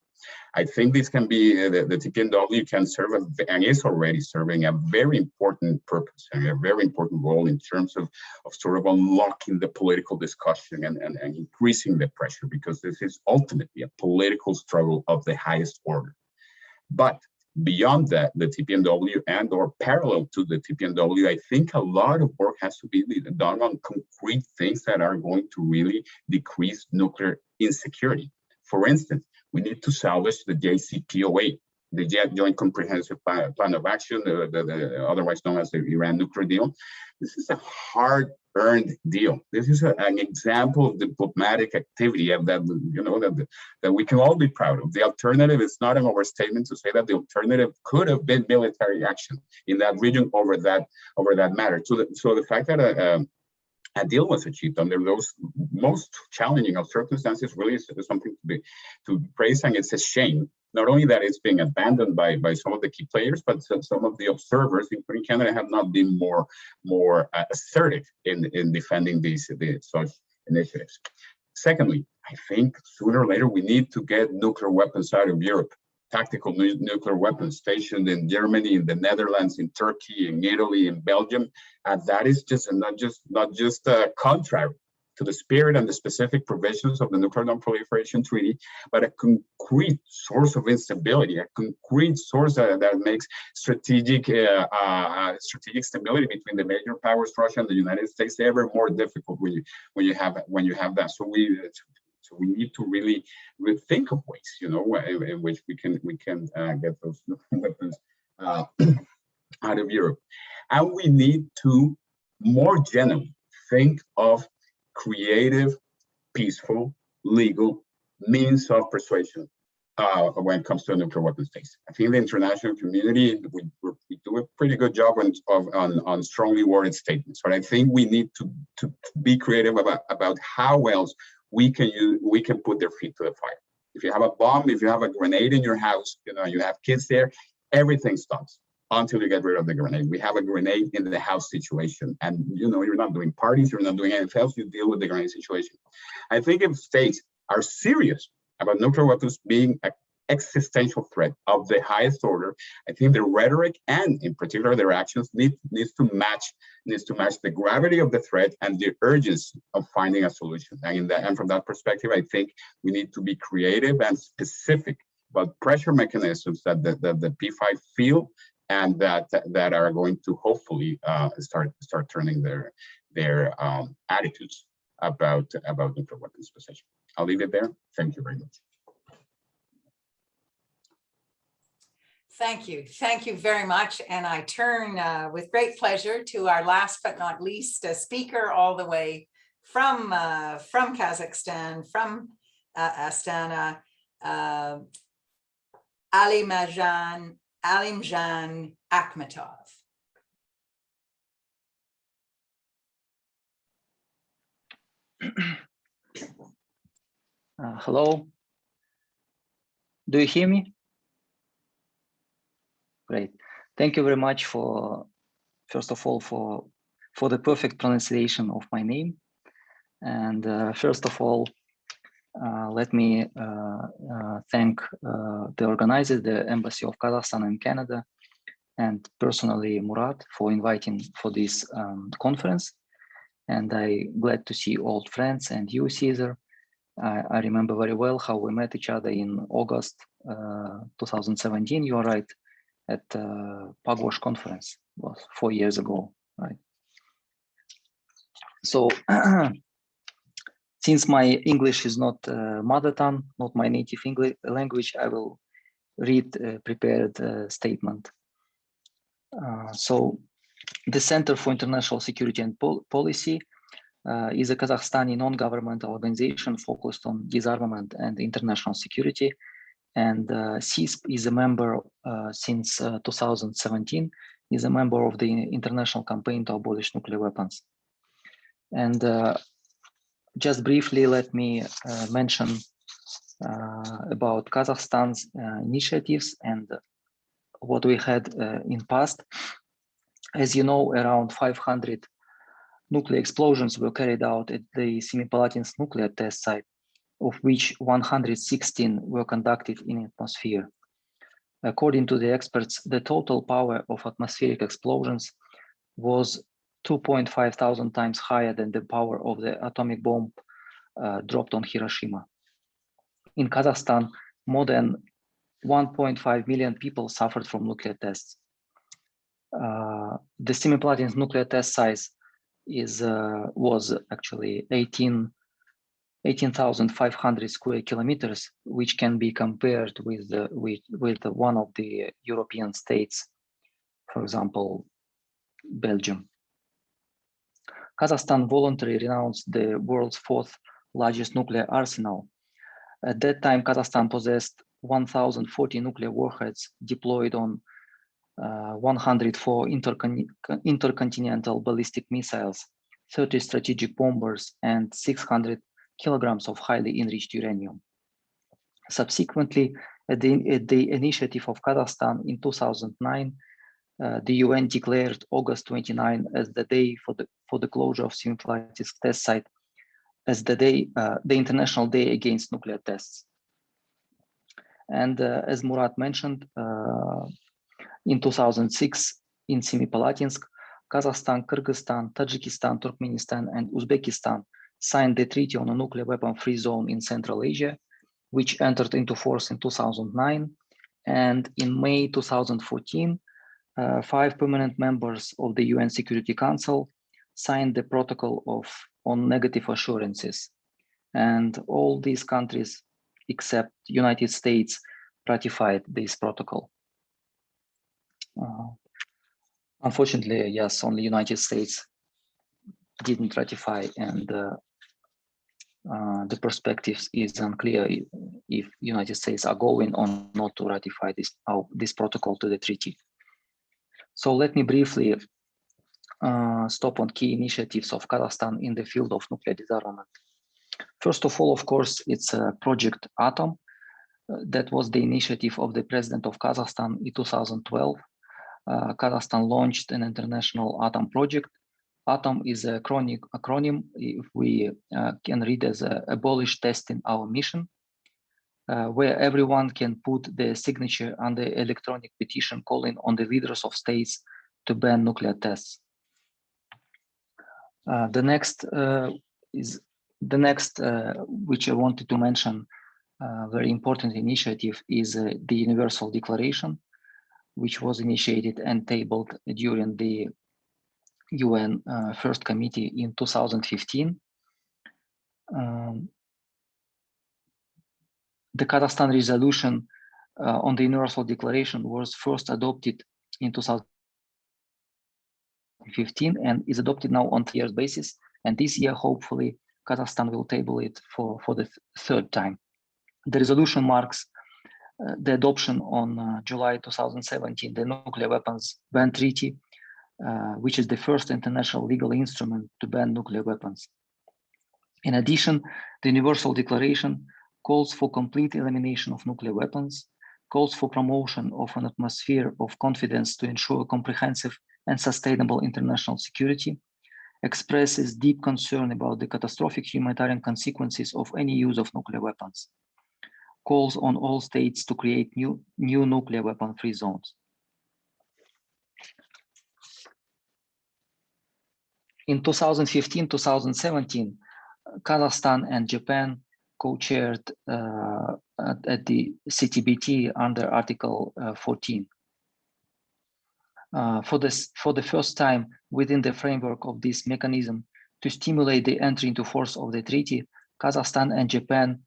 I think this can be, the TPNW can serve and is already serving a very important purpose and a very important role in terms of sort of unlocking the political discussion and increasing the pressure, because this is ultimately a political struggle of the highest order. But beyond that, the TPNW and or parallel to the TPNW, I think a lot of work has to be done on concrete things that are going to really decrease nuclear insecurity. For instance, we need to salvage the JCPOA, the Joint Comprehensive Plan of Action, otherwise known as the Iran nuclear deal. This is a hard-earned deal. This is an example of diplomatic activity that we can all be proud of. The alternative is not an overstatement to say that the alternative could have been military action in that region over that matter. So the fact that a deal was achieved under those most challenging of circumstances really is something to praise, and it's a shame not only that it's being abandoned by some of the key players, but some of the observers, including Canada, have not been more assertive in defending such initiatives. Secondly, I think sooner or later we need to get nuclear weapons out of Europe. Tactical nuclear weapons stationed in Germany, in the Netherlands, in Turkey, in Italy, in Belgium, and that is not just contrary to the spirit and the specific provisions of the Nuclear Non-Proliferation Treaty, but a concrete source of instability, a concrete source that makes strategic stability between the major powers, Russia and the United States, ever more difficult when you have that. So we need to really think of ways, in which we can get those weapons out of Europe, and we need to more generally think of creative, peaceful, legal means of persuasion when it comes to nuclear weapons states. I think the international community we do a pretty good job on strongly worded statements, but I think we need to be creative about how else we can put their feet to the fire. If you have a bomb, if you have a grenade in your house, you know, you have kids there, everything stops until you get rid of the grenade. We have a grenade in the house situation, and you know, you're not doing parties, you're not doing anything else, you deal with the grenade situation. I think if states are serious about nuclear weapons being an existential threat of the highest order, I think their rhetoric and in particular their actions needs to match the gravity of the threat and the urgency of finding a solution. And from that perspective, I think we need to be creative and specific about pressure mechanisms that the P5 feel and that are going to hopefully start turning their attitudes about nuclear weapons possession. I'll leave it there. Thank you very much. Thank you. Thank you very much. And I turn with great pleasure to our last but not least speaker all the way from Kazakhstan, from Astana, Alemjian Akmatov. Hello. Do you hear me? Great. Thank you very much for, first of all, for the perfect pronunciation of my name. And first of all, let me thank the organizers, the Embassy of Kazakhstan in Canada, and personally Murat for inviting for this conference. And I'm glad to see old friends and you, Cesar. I remember very well how we met each other in August 2017. You are right, at Pagwash conference, was 4 years ago, right? So since my English is not mother tongue, not my native English language, I will read a prepared statement. So the Center for International Security and Policy is a Kazakhstani non-governmental organization focused on disarmament and international security. And CISP is a member since 2017, is a member of the international campaign to abolish nuclear weapons. And just briefly, let me mention about Kazakhstan's initiatives and what we had in past. As you know, around 500 nuclear explosions were carried out at the Semipalatinsk nuclear test site, of which 116 were conducted in atmosphere. According to the experts, the total power of atmospheric explosions was 2.5 thousand times higher than the power of the atomic bomb dropped on Hiroshima. In Kazakhstan, more than 1.5 million people suffered from nuclear tests. The Semipalatinsk nuclear test size was actually 18,500 square kilometers, which can be compared with one of the European states, for example, Belgium. Kazakhstan voluntarily renounced the world's fourth largest nuclear arsenal. At that time, Kazakhstan possessed 1,040 nuclear warheads deployed on 104 intercontinental ballistic missiles, 30 strategic bombers, and 600 kilograms of highly enriched uranium. Subsequently, at the initiative of Kazakhstan in 2009, the UN declared August 29 as the day for the closure of Semipalatinsk test site as the International Day Against Nuclear Tests. And as Murat mentioned, in 2006 in Semipalatinsk, Kazakhstan, Kyrgyzstan, Tajikistan, Turkmenistan, and Uzbekistan signed the Treaty on a Nuclear Weapon-Free Zone in Central Asia, which entered into force in 2009. And in May 2014, 5 permanent members of the UN Security Council signed the protocol on negative assurances. And all these countries, except United States, ratified this protocol. Unfortunately, yes, only United States didn't ratify, and the perspectives is unclear if United States are going or not to ratify this protocol to the treaty. So let me briefly stop on key initiatives of Kazakhstan in the field of nuclear disarmament. First of all, of course, it's Project Atom, That was the initiative of the President of Kazakhstan in 2012. Kazakhstan launched an international ATOM project. ATOM is an acronym, if we can read as abolish testing our mission, where everyone can put their signature on the electronic petition calling on the leaders of states to ban nuclear tests. The next, which I wanted to mention, very important initiative is the Universal Declaration, which was initiated and tabled during the UN First Committee in 2015. The Kazakhstan resolution on the Universal Declaration was first adopted in 2015 and is adopted now on 3 years basis. And this year, hopefully, Kazakhstan will table it for the third time. The resolution marks the adoption on July 2017, the Nuclear Weapons Ban Treaty, which is the first international legal instrument to ban nuclear weapons. In addition, the Universal Declaration calls for complete elimination of nuclear weapons, calls for promotion of an atmosphere of confidence to ensure comprehensive and sustainable international security, expresses deep concern about the catastrophic humanitarian consequences of any use of nuclear weapons, calls on all states to create new nuclear weapon-free zones. In 2015-2017, Kazakhstan and Japan co-chaired at the CTBT under Article 14. For the first time within the framework of this mechanism to stimulate the entry into force of the treaty, Kazakhstan and Japan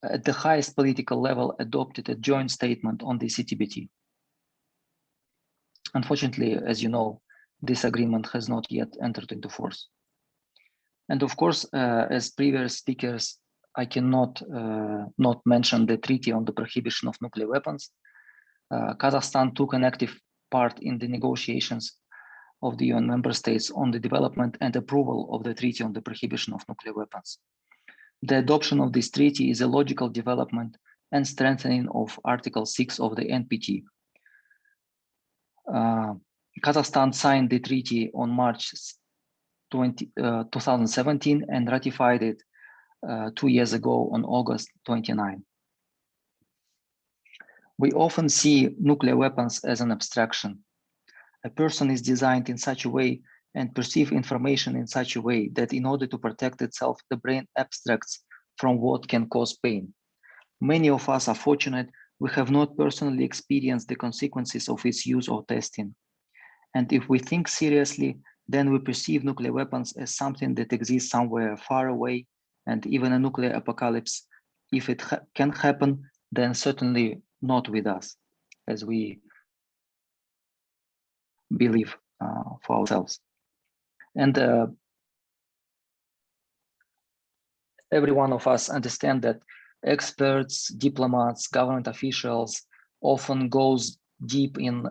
at the highest political level adopted a joint statement on the CTBT. Unfortunately, as you know, this agreement has not yet entered into force. And of course, as previous speakers, I cannot not mention the Treaty on the Prohibition of Nuclear Weapons. Kazakhstan took an active part in the negotiations of the UN member states on the development and approval of the Treaty on the Prohibition of Nuclear Weapons. The adoption of this treaty is a logical development and strengthening of Article 6 of the NPT. Kazakhstan signed the treaty on March 2017 and ratified it 2 years ago on August 29. We often see nuclear weapons as an abstraction. A person is designed in such a way and perceive information in such a way that in order to protect itself, the brain abstracts from what can cause pain. Many of us are fortunate we have not personally experienced the consequences of its use or testing. And if we think seriously, then we perceive nuclear weapons as something that exists somewhere far away, and even a nuclear apocalypse, if it can happen, then certainly not with us, as we believe for ourselves. And every one of us understand that experts, diplomats, government officials often goes deep in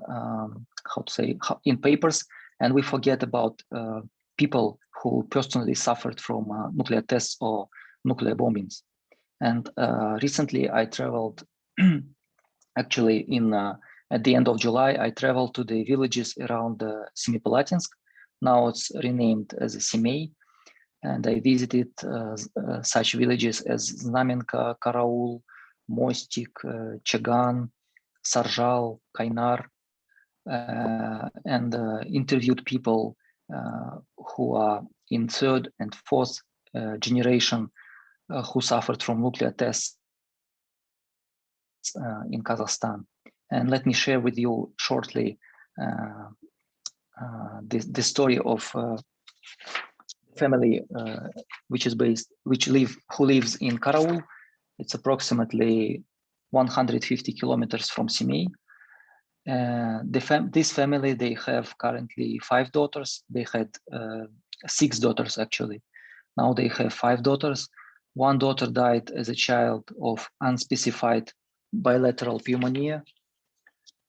in papers, and we forget about people who personally suffered from nuclear tests or nuclear bombings. And recently I traveled, actually at the end of July, I traveled to the villages around Semipalatinsk. Now it's renamed as Semey. And I visited such villages as Znamenka, Karaul, Mostik, Chagan, Sarjal, Kainar, and interviewed people who are in 3rd and 4th generation who suffered from nuclear tests in Kazakhstan. And let me share with you shortly the story of family who lives in Karaul. It's approximately 150 kilometers from Semey. This family, they have currently 5 daughters. They had 6 daughters actually. Now they have 5 daughters. One daughter died as a child of unspecified bilateral pneumonia.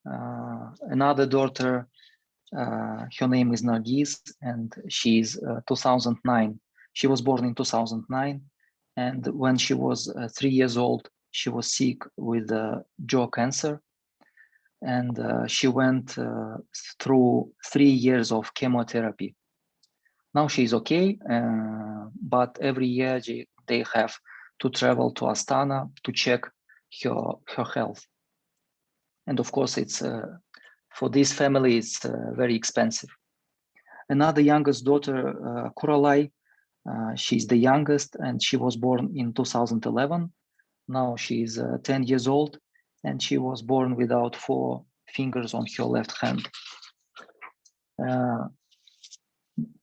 Another daughter, her name is Nargis, and she's 2009. She was born in 2009, and when she was 3 years old, she was sick with jaw cancer, and she went through 3 years of chemotherapy. Now she's okay, but every year they have to travel to Astana to check her health. And of course, it's for this family, it's very expensive. Another youngest daughter, Kuralai, she's the youngest, and she was born in 2011. Now she's 10 years old, and she was born without 4 fingers on her left hand.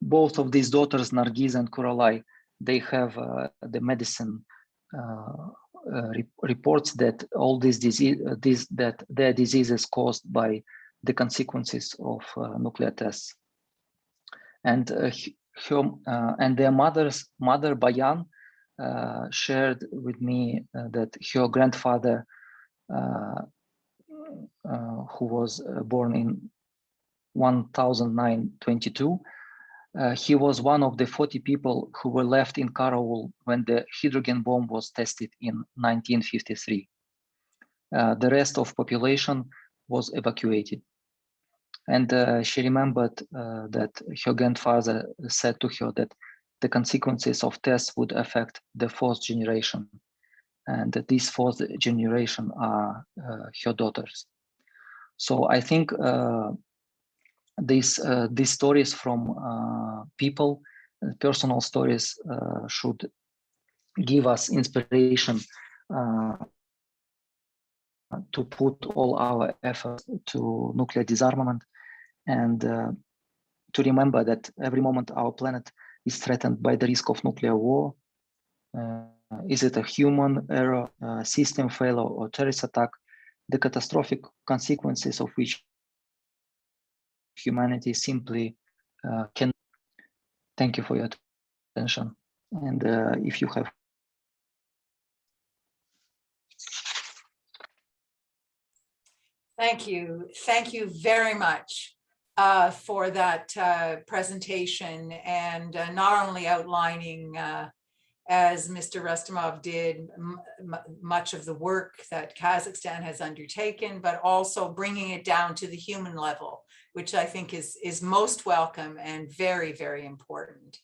Both of these daughters, Nargiz and Kuralai, they have the medicine reports that all these that their disease is caused by the consequences of nuclear tests. And their mother Bayan shared with me that her grandfather, who was born in 1922, he was one of the 40 people who were left in Karaul when the hydrogen bomb was tested in 1953. The rest of population was evacuated. And she remembered that her grandfather said to her that the consequences of tests would affect the 4th generation, and that this 4th generation are her daughters. So I think these stories from people, personal stories, should give us inspiration to put all our efforts to nuclear disarmament, and to remember that every moment our planet is threatened by the risk of nuclear war. Is it a human error, system failure, or terrorist attack? The catastrophic consequences of which humanity simply can. Thank you for your attention. And if you have. Thank you. Thank you very much for that presentation, and not only outlining, as Mr. Rustemov did, much of the work that Kazakhstan has undertaken, but also bringing it down to the human level, which I think is most welcome and very, very important.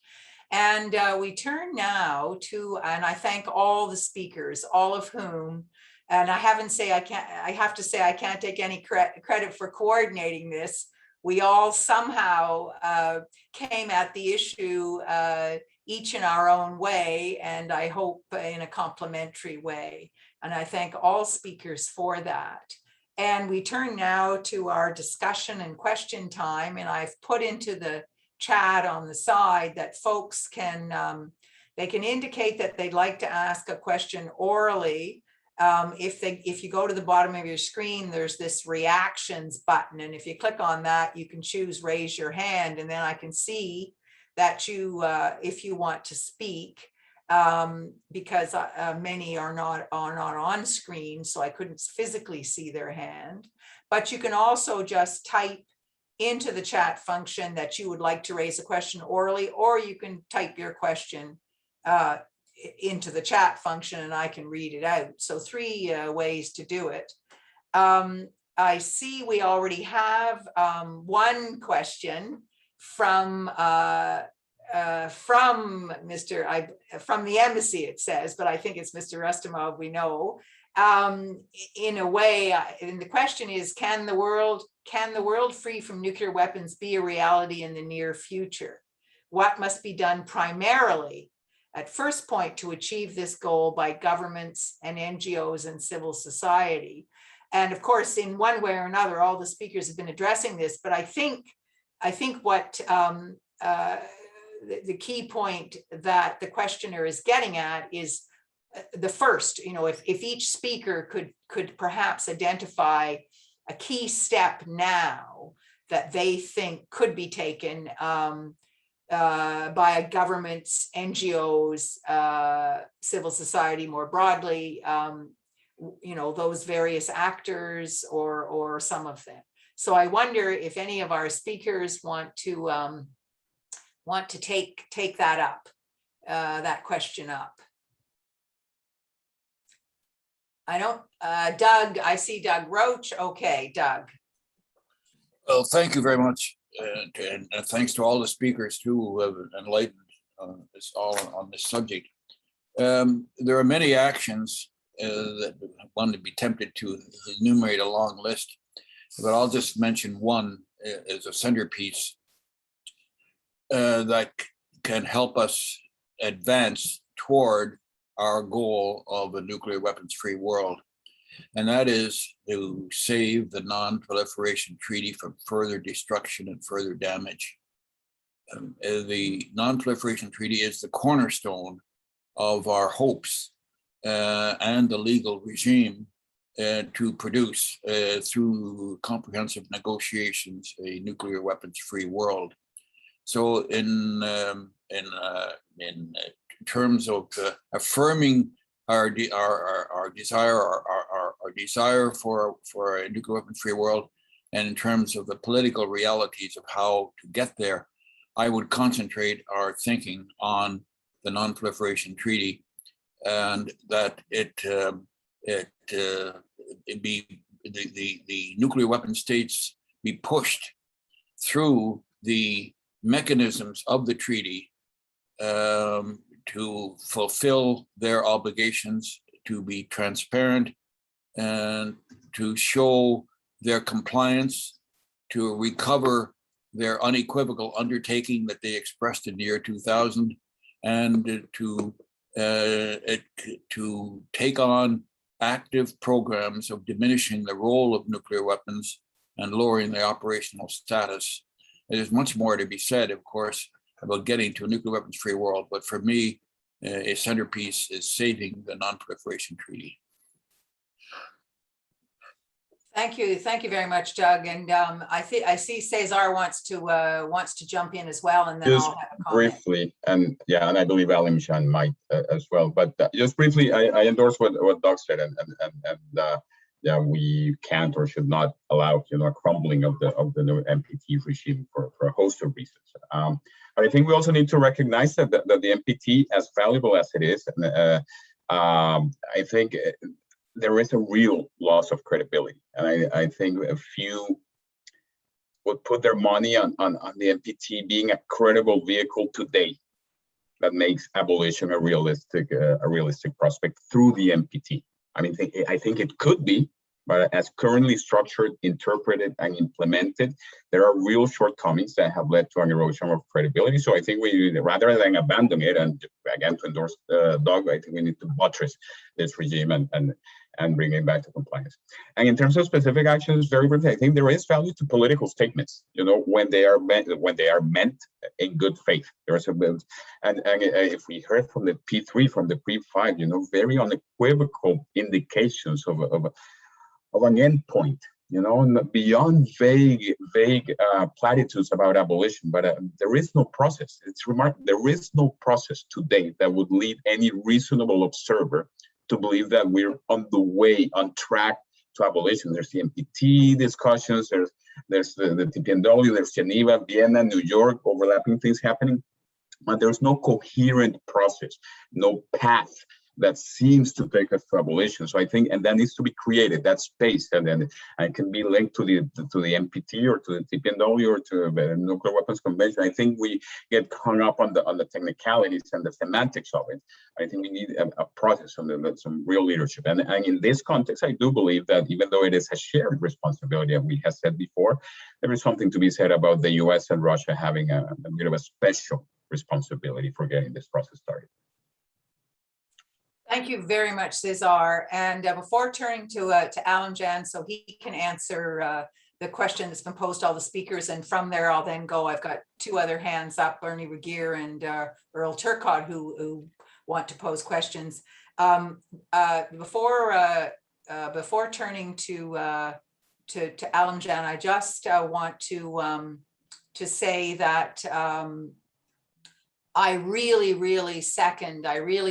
And we turn now to, and I thank all the speakers, all of whom, and I have to say I can't take any credit for coordinating this. We all somehow came at the issue each in our own way, and I hope in a complementary way. And I thank all speakers for that. And we turn now to our discussion and question time. And I've put into the chat on the side that folks can, they can indicate that they'd like to ask a question orally. If you go to the bottom of your screen, there's this reactions button. And if you click on that, you can choose raise your hand, and then I can see that you, if you want to speak, because many are not on screen, so I couldn't physically see their hand. But you can also just type into the chat function that you would like to raise a question orally, or you can type your question into the chat function and I can read it out. So 3 ways to do it. I see we already have one question from the embassy, it says, but I think it's Mr. Rustemov, we know. In a way, and the question is, can the world free from nuclear weapons be a reality in the near future? What must be done primarily at first point to achieve this goal by governments and NGOs and civil society? And of course, in one way or another, all the speakers have been addressing this, but I think what the key point that the questioner is getting at is the first, if each speaker could perhaps identify a key step now that they think could be taken by governments, NGOs, civil society more broadly, those various actors or some of them. So I wonder if any of our speakers want to take that up, that question up. I don't, Doug, I see Doug Roach. Okay, Doug. Well, thank you very much. And thanks to all the speakers too who have enlightened us all on this subject. There are many actions that one would be tempted to enumerate a long list, but I'll just mention one as a centerpiece that can help us advance toward our goal of a nuclear weapons-free world. And that is to save the Non-Proliferation Treaty from further destruction and further damage. The Non-Proliferation Treaty is the cornerstone of our hopes and the legal regime to produce through comprehensive negotiations a nuclear weapons-free world. So in terms of affirming our desire for a nuclear weapons-free world, and in terms of the political realities of how to get there, I would concentrate our thinking on the Non-Proliferation Treaty, and that it be the nuclear weapon states be pushed through the mechanisms of the treaty to fulfill their obligations, to be transparent, and to show their compliance, to recover their unequivocal undertaking that they expressed in the year 2000, and to take on active programs of diminishing the role of nuclear weapons and lowering their operational status. There's much more to be said, of course, about getting to a nuclear weapons-free world, but for me, a centerpiece is saving the Non-Proliferation Treaty. Thank you very much, Doug. And I see Cesar wants to jump in as well, and then Just I'll have a comment. briefly, and yeah, and I believe Alemjian might as well. But just briefly, I endorse what Doug said, and yeah, we can't or should not allow a crumbling of the new NPT regime for a host of reasons. But I think we also need to recognize that the NPT, as valuable as it is, I think there is a real loss of credibility, and I think a few would put their money on the NPT being a credible vehicle today that makes abolition a realistic prospect through the NPT. I mean, I think it could be, but as currently structured, interpreted, and implemented, there are real shortcomings that have led to an erosion of credibility. So I think we, rather than abandon it, and again, to endorse Doug, I think we need to buttress this regime and bring it back to compliance. And in terms of specific actions, very briefly, I think there is value to political statements, when they are meant in good faith. There's a bit, and if we heard from the P3, from the Pre-5, very unequivocal indications of an end point, beyond vague platitudes about abolition, but there is no process. It's remarkable. There is no process today that would lead any reasonable observer to believe that we're on track to abolition. There's the NPT discussions, there's the TPNW, there's Geneva, Vienna, New York, overlapping things happening, but there's no coherent process, no path that seems to take us to abolition. So I think, and that needs to be created, that space, and then it can be linked to the NPT or to the TPNW or to the Nuclear Weapons Convention. I think we get hung up on the technicalities and the semantics of it. I think we need a process, some real leadership. And in this context, I do believe that even though it is a shared responsibility, as we have said before, there is something to be said about the US and Russia having a bit of a special responsibility for getting this process started. Thank you very much, Cesar. And before turning to Alemjian, so he can answer the question that's been posed to all the speakers, and from there I'll then go. I've got two other hands up, Bernie Regier and Earl Turcott, who want to pose questions. Before turning to Alemjian, I just want to say that I really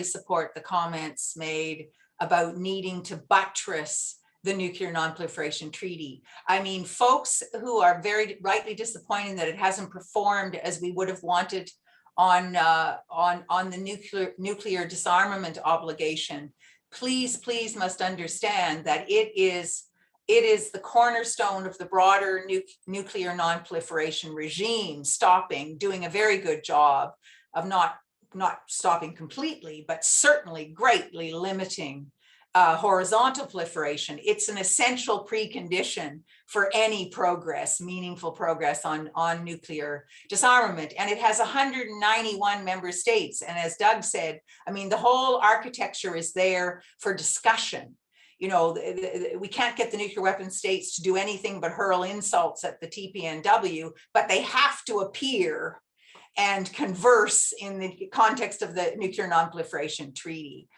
support the comments made about needing to buttress the Nuclear Non-Proliferation Treaty. I mean, folks who are very rightly disappointed that it hasn't performed as we would have wanted on the nuclear disarmament obligation, please, please must understand that it is the cornerstone of the broader nuclear non-proliferation regime, doing a very good job of not stopping completely, but certainly greatly limiting horizontal proliferation. It's an essential precondition for any progress, meaningful progress on nuclear disarmament. And it has 191 member states. And as Doug said, I mean, the whole architecture is there for discussion. You know, we can't get the nuclear weapon states to do anything but hurl insults at the TPNW, but they have to appear and converse in the context of the Nuclear Non-Proliferation Treaty,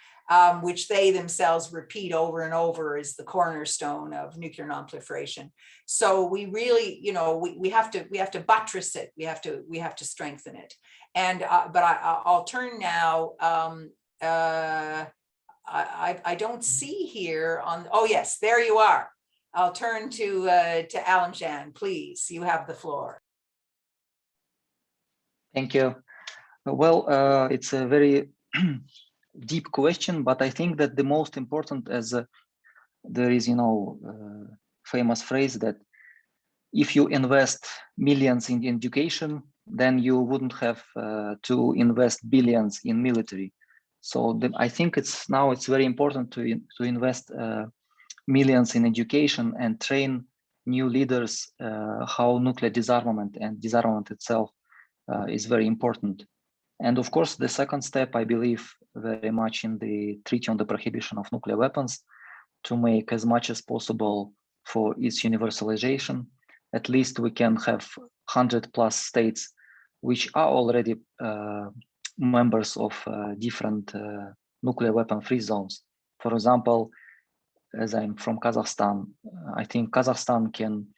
which they themselves repeat over and over is the cornerstone of nuclear non-proliferation. So we really, you know, we have to buttress it. We have to strengthen it. And but I'll turn now. I don't see here on. Oh yes, there you are. I'll turn to Alemjian, please. You have the floor. Thank you. Well, it's a very deep question, but I think that the most important, as there is, you know, famous phrase that if you invest millions in education, then you wouldn't have to invest billions in military. So I think it's very important to invest millions in education and train new leaders how nuclear disarmament and disarmament itself is very important. And of course, the second step, I believe very much in the Treaty on the Prohibition of Nuclear Weapons, to make as much as possible for its universalization. At least we can have 100+ states which are already members of different nuclear weapon-free zones. For example, as I'm from Kazakhstan, I think Kazakhstan can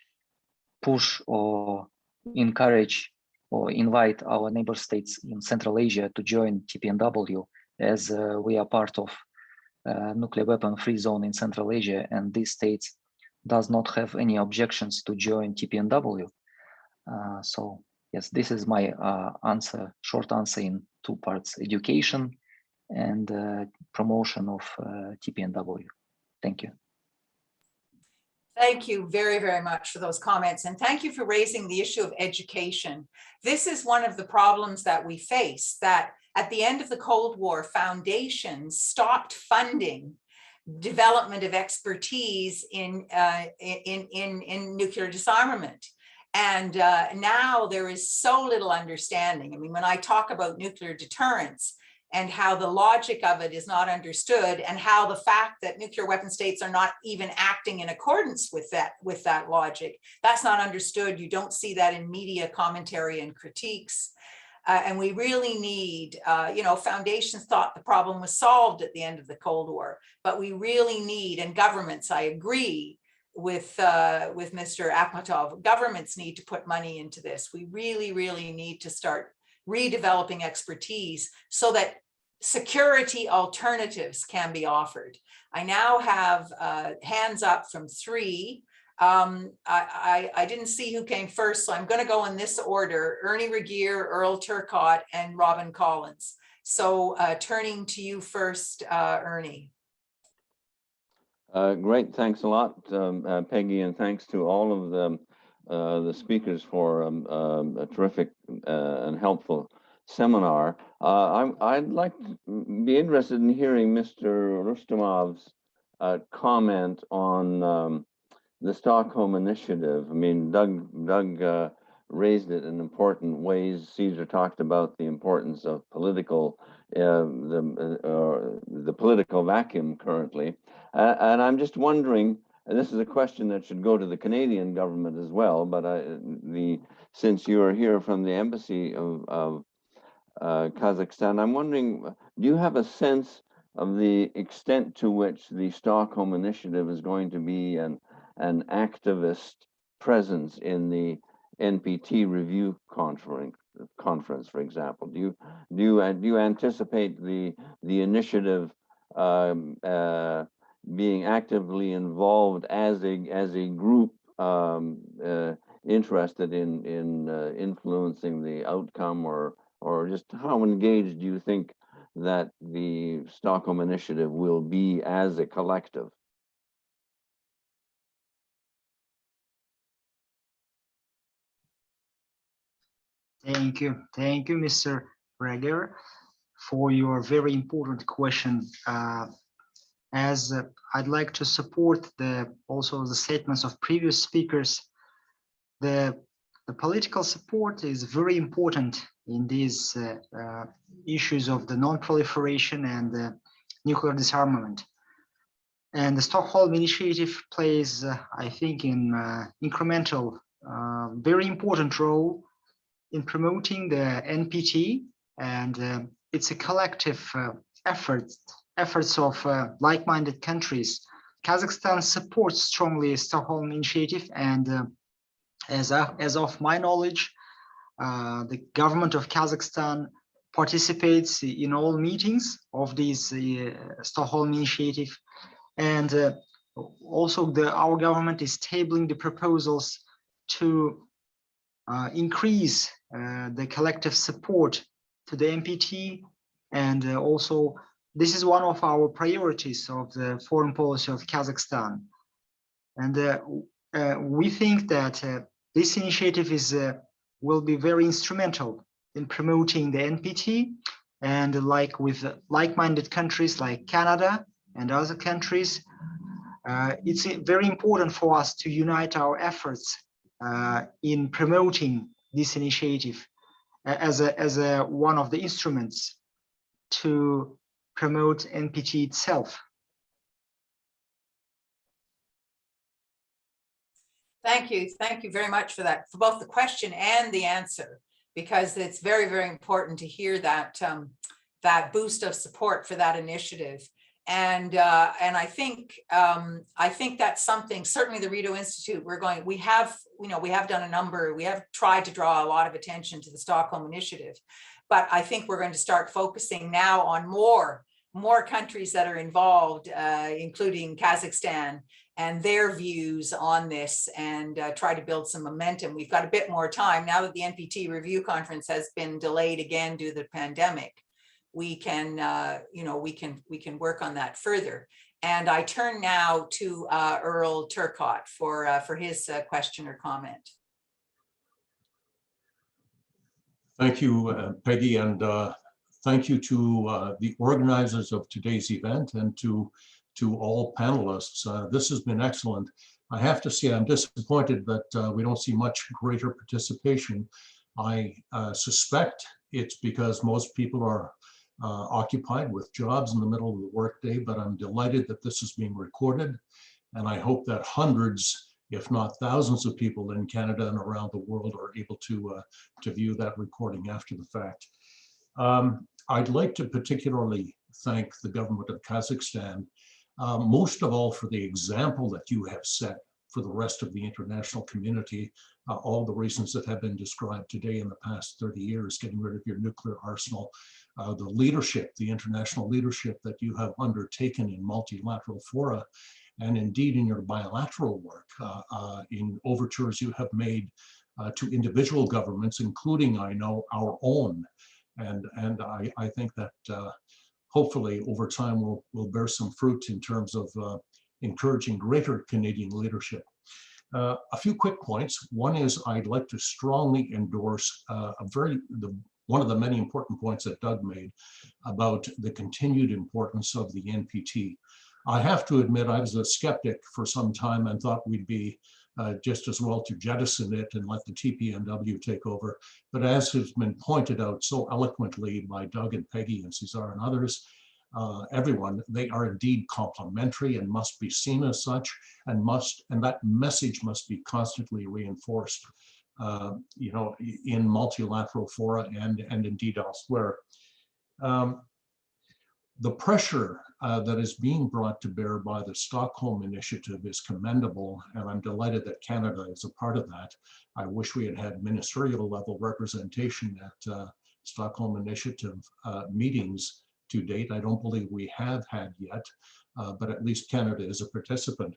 push or encourage or invite our neighbor states in Central Asia to join TPNW, as we are part of nuclear weapon-free zone in Central Asia, and these states does not have any objections to join TPNW. So yes, this is my answer, short answer in two parts: education and promotion of TPNW. Thank you. Thank you very, very much for those comments. And thank you for raising the issue of education. This is one of the problems that we face, that at the end of the Cold War, foundations stopped funding development of expertise in nuclear disarmament. And now there is so little understanding. I mean, when I talk about nuclear deterrence and how the logic of it is not understood, and how the fact that nuclear weapon states are not even acting in accordance with that logic, that's not understood. You don't see that in media commentary and critiques. And we really need, you know, foundations thought the problem was solved at the end of the Cold War, but we really need, and governments, I agree with Mr. Akmatov, governments need to put money into this. We really, really need to start redeveloping expertise so that security alternatives can be offered. I now have hands up from 3. I didn't see who came first, so I'm going to go in this order: Ernie Regier, Earl Turcott, and Robin Collins. So turning to you first, Ernie. Great, thanks a lot, Peggy, and thanks to all of the speakers for a terrific and helpful seminar. I'd like to be interested in hearing Mr. Rustemov's comment on the Stockholm Initiative. I mean, Doug raised it in important ways. Cesar talked about the importance of political, the political vacuum currently. And I'm just wondering, and this is a question that should go to the Canadian government as well, but since you are here from the Embassy of Kazakhstan, I'm wondering, do you have a sense of the extent to which the Stockholm Initiative is going to be an activist presence in the NPT review conference, for example? Do you anticipate the initiative being actively involved as a group interested in influencing the outcome, or just how engaged do you think that the Stockholm Initiative will be as a collective? Thank you, Mr. Reger, for your very important question. I'd like to support also the statements of previous speakers. The political support is very important in these issues of the non-proliferation and nuclear disarmament. And the Stockholm Initiative plays, I think, an incremental, very important role in promoting the NPT, and it's a collective efforts of like-minded countries. Kazakhstan supports strongly Stockholm Initiative, and as of my knowledge, the government of Kazakhstan participates in all meetings of this Stockholm Initiative, and also our government is tabling the proposals to increase the collective support to the NPT, and also this is one of our priorities of the foreign policy of Kazakhstan. And we think that this initiative will be very instrumental in promoting the NPT, and like with like-minded countries like Canada and other countries, it's very important for us to unite our efforts in promoting this initiative as one of the instruments to promote NPT itself. Thank you very much for that, for both the question and the answer, because it's very, very important to hear that that boost of support for that initiative. And I think that's something, certainly the Rito Institute, we have tried to draw a lot of attention to the Stockholm Initiative, but I think we're going to start focusing now on more countries that are involved, including Kazakhstan, and their views on this, and try to build some momentum. We've got a bit more time now that the NPT review conference has been delayed again due to the pandemic. We can work on that further. And I turn now to Earl Turcott for his question or comment. Thank you, Peggy, and thank you to the organizers of today's event and to all panelists. This has been excellent. I have to say I'm disappointed that we don't see much greater participation. I suspect it's because most people are occupied with jobs in the middle of the workday, but I'm delighted that this is being recorded, and I hope that hundreds, if not thousands of people in Canada and around the world are able to view that recording after the fact. I'd like to particularly thank the government of Kazakhstan, most of all for the example that you have set for the rest of the international community, all the reasons that have been described today in the past 30 years, getting rid of your nuclear arsenal, the leadership, the international leadership that you have undertaken in multilateral fora, and indeed in your bilateral work, in overtures you have made to individual governments, including, I know, our own. And I think that hopefully over time will bear some fruit in terms of encouraging greater Canadian leadership. A few quick points. One is I'd like to strongly endorse one of the many important points that Doug made about the continued importance of the NPT. I have to admit I was a skeptic for some time and thought we'd be just as well to jettison it and let the TPNW take over. But as has been pointed out so eloquently by Doug and Peggy and Cesar and others, everyone, they are indeed complementary and must be seen as such, and that message must be constantly reinforced, in multilateral fora and indeed elsewhere. The pressure that is being brought to bear by the Stockholm Initiative is commendable, and I'm delighted that Canada is a part of that. I wish we had had ministerial level representation at Stockholm Initiative meetings to date. I don't believe we have had yet, but at least Canada is a participant.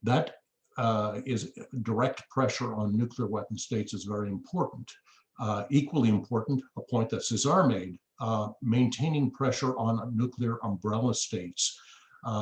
That is direct pressure on nuclear weapon states is very important. Equally important, a point that Cesar made, maintaining pressure on nuclear umbrella states,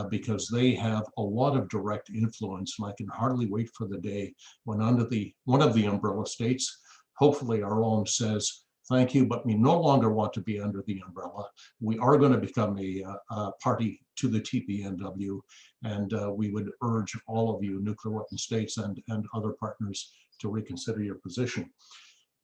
because they have a lot of direct influence, and I can hardly wait for the day when one of the umbrella states, hopefully our own, says, thank you, but we no longer want to be under the umbrella. We are going to become a party to the TPNW, and we would urge all of you nuclear weapon states and other partners to reconsider your position.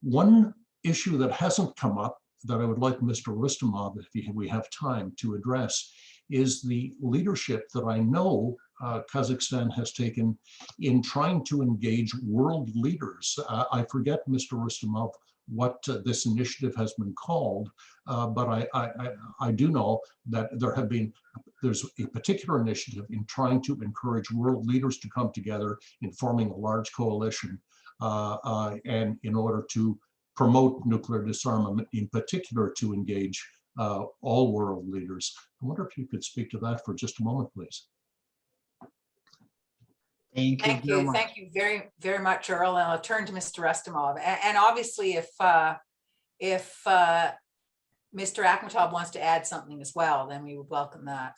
One issue that hasn't come up that I would like Mr. Rustemov, if we have time, to address is the leadership that I know Kazakhstan has taken in trying to engage world leaders. I forget, Mr. Rustemov, what this initiative has been called, but I do know that there's a particular initiative in trying to encourage world leaders to come together in forming a large coalition, and in order to promote nuclear disarmament, in particular to engage all world leaders. I wonder if you could speak to that for just a moment, please. Thank you very much. Thank you very, very much, Earl. And I'll turn to Mr. Rustemov. And obviously, if Mr. Akmatov wants to add something as well, then we would welcome that.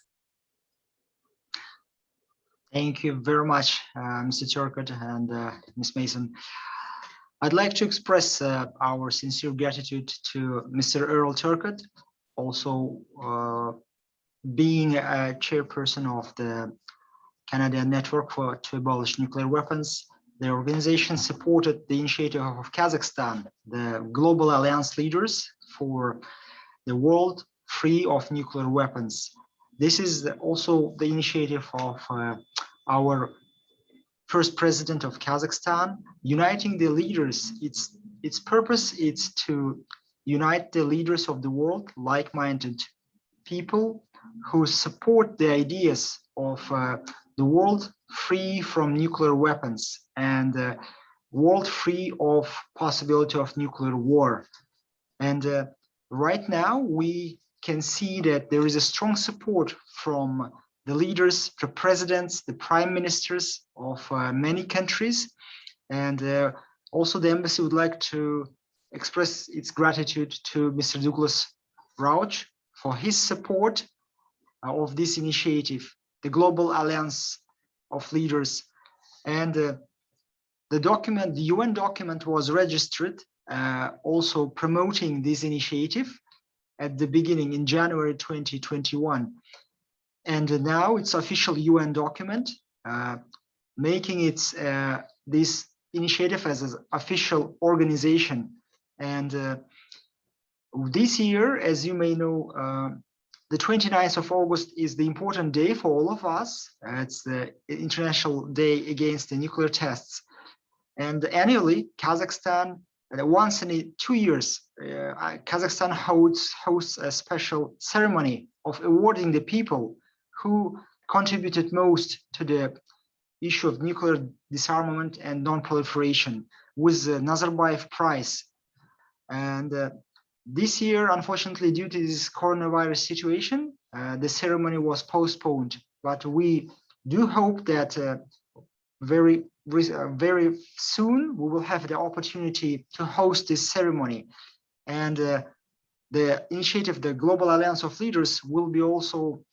Thank you very much, Mr. Turcott and Ms. Mason. I'd like to express our sincere gratitude to Mr. Earl Turcott, also being a chairperson of the Canadian Network to Abolish Nuclear Weapons. The organization supported the initiative of Kazakhstan, the global alliance leaders for the world free of nuclear weapons. This is also the initiative of our first president of Kazakhstan, uniting the leaders. Its purpose is to unite the leaders of the world, like-minded people who support the ideas of the world free from nuclear weapons and world free of possibility of nuclear war. And right now we can see that there is a strong support from the leaders, the presidents, the prime ministers of many countries. And also the embassy would like to express its gratitude to Mr. Douglas Rauch for his support of this initiative, the Global Alliance of Leaders. And the document, the UN document, was registered, also promoting this initiative at the beginning in January 2021. And now it's official UN document, making its this initiative as an official organization. And this year, as you may know, the 29th of August is the important day for all of us. It's the International Day Against the Nuclear Tests. And annually, Kazakhstan, once in 2 years, Kazakhstan hosts a special ceremony of awarding the people who contributed most to the issue of nuclear disarmament and non-proliferation with the Nazarbayev Prize. And this year, unfortunately, due to this coronavirus situation, the ceremony was postponed. But we do hope that very soon we will have the opportunity to host this ceremony. And the initiative, the Global Alliance of Leaders, will be also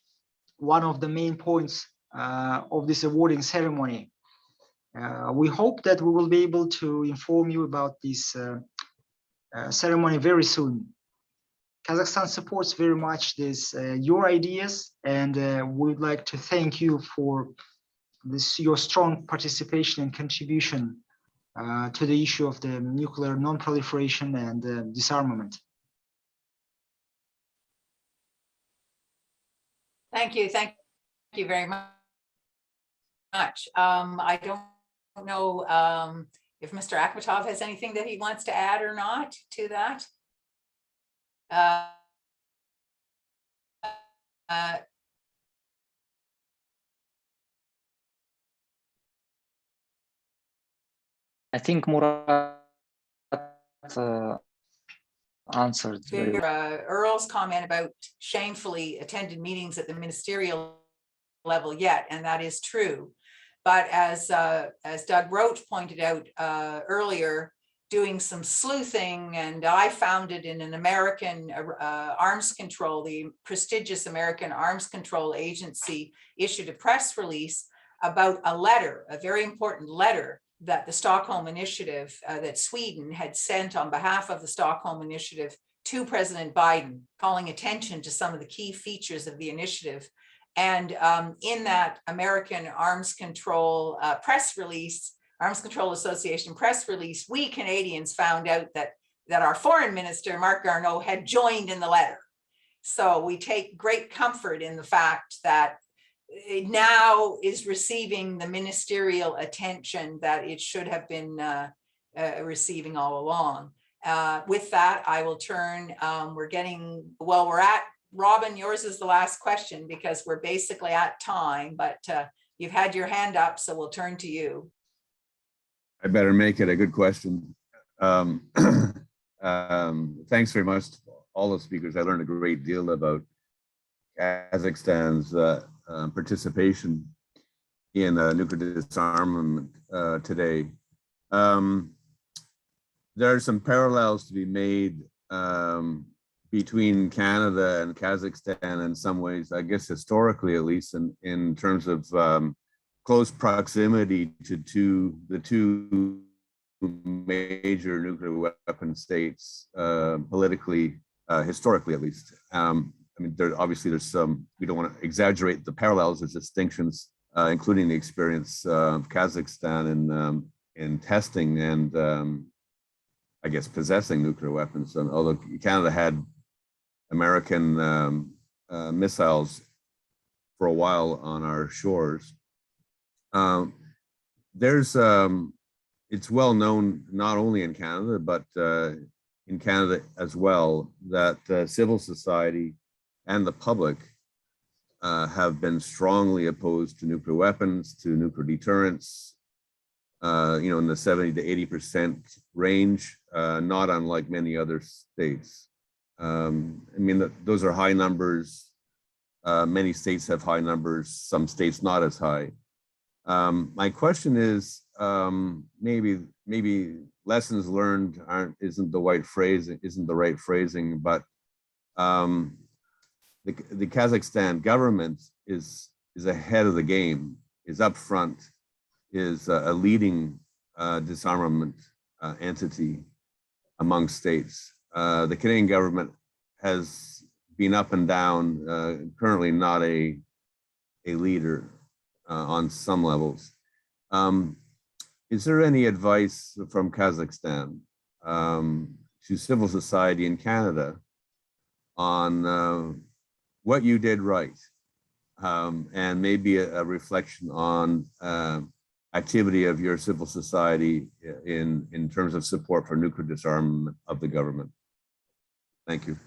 one of the main points of this awarding ceremony. We hope that we will be able to inform you about this ceremony very soon. Kazakhstan supports very much this your ideas, and we would like to thank you for this your strong participation and contribution to the issue of the nuclear non-proliferation and disarmament. Thank you very much. I don't know if Mr. Akmatov has anything that he wants to add or not to that. I think Murat answered very well. Earl's comment about shamefully attended meetings at the ministerial level yet, and that is true. But as Doug Roach pointed out earlier, doing some sleuthing, and I found it in an American arms control, the prestigious American Arms Control Agency issued a press release about a letter, a very important letter that the Stockholm Initiative, that Sweden had sent on behalf of the Stockholm Initiative to President Biden, calling attention to some of the key features of the initiative. And in that American Arms Control press release, Arms Control Association press release, we Canadians found out that our foreign minister, Marc Garneau, had joined in the letter. So we take great comfort in the fact that it now is receiving the ministerial attention that it should have been receiving all along. With that, I will turn, we're at, Robin, yours is the last question because we're basically at time, but you've had your hand up, so we'll turn to you. I better make it a good question. Thanks very much to all the speakers. I learned a great deal about Kazakhstan's participation in nuclear disarmament today. There are some parallels to be made between Canada and Kazakhstan in some ways, I guess historically at least, in terms of close proximity to the two major nuclear weapon states politically, historically at least. I mean, obviously there's some, we don't want to exaggerate the parallels, there's distinctions, including the experience of Kazakhstan in testing and I guess possessing nuclear weapons. And although Canada had American missiles for a while on our shores, it's well known not only in Canada, but in Canada as well, that civil society and the public have been strongly opposed to nuclear weapons, to nuclear deterrence, in the 70 to 80% range, not unlike many other states. I mean, those are high numbers. Many states have high numbers, some states not as high. My question is, maybe lessons learned isn't the right phrasing, but the Kazakhstan government is ahead of the game, is up front, is a leading disarmament entity among states. The Canadian government has been up and down, currently not a leader on some levels. Is there any advice from Kazakhstan to civil society in Canada on what you did right, and maybe a reflection on activity of your civil society in terms of support for nuclear disarmament of the government? Thank you.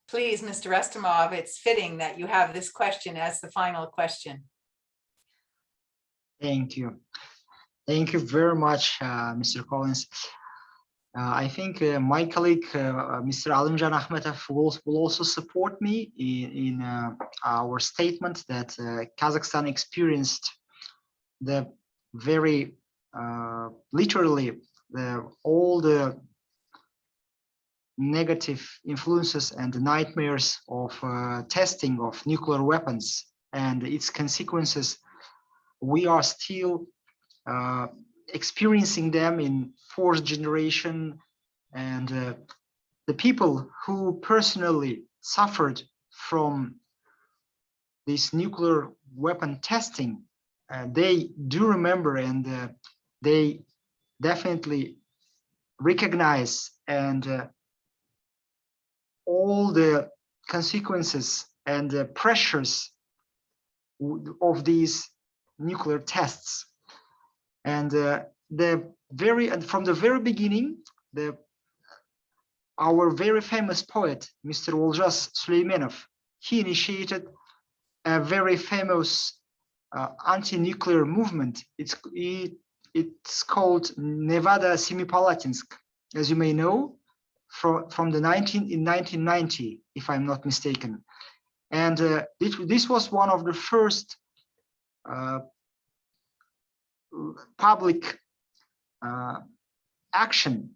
Please, Mr. Rustemov, it's fitting that you have this question as the final question. Thank you. Thank you very much, Mr. Collins. I think my colleague, Mr. Alemjian Akmatov, will also support me in our statement that Kazakhstan experienced the very literally all the negative influences and the nightmares of testing of nuclear weapons and its consequences. We are still experiencing them in fourth generation, and the people who personally suffered from this nuclear weapon testing, they do remember, and they definitely recognize and all the consequences and the pressures of these nuclear tests. And from the very beginning, our very famous poet, Mr. Oljas Süleymanov, he initiated a very famous anti-nuclear movement. It's called Nevada Semipalatinsk, as you may know, from in 1990, if I'm not mistaken. And this was one of the first public actions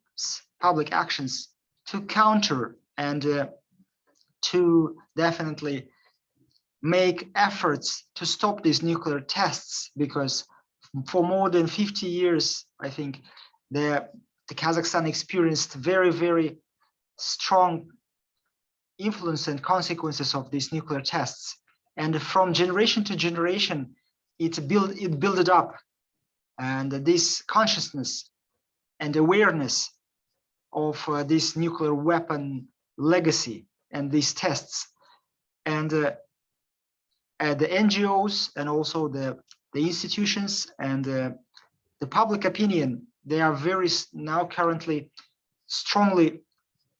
to counter and to definitely make efforts to stop these nuclear tests, because for more than 50 years, I think the Kazakhstan experienced very, very strong influence and consequences of these nuclear tests. And from generation to generation, it built up, and this consciousness and awareness of this nuclear weapon legacy and these tests. And the NGOs and also the institutions and the public opinion, they are very now currently strongly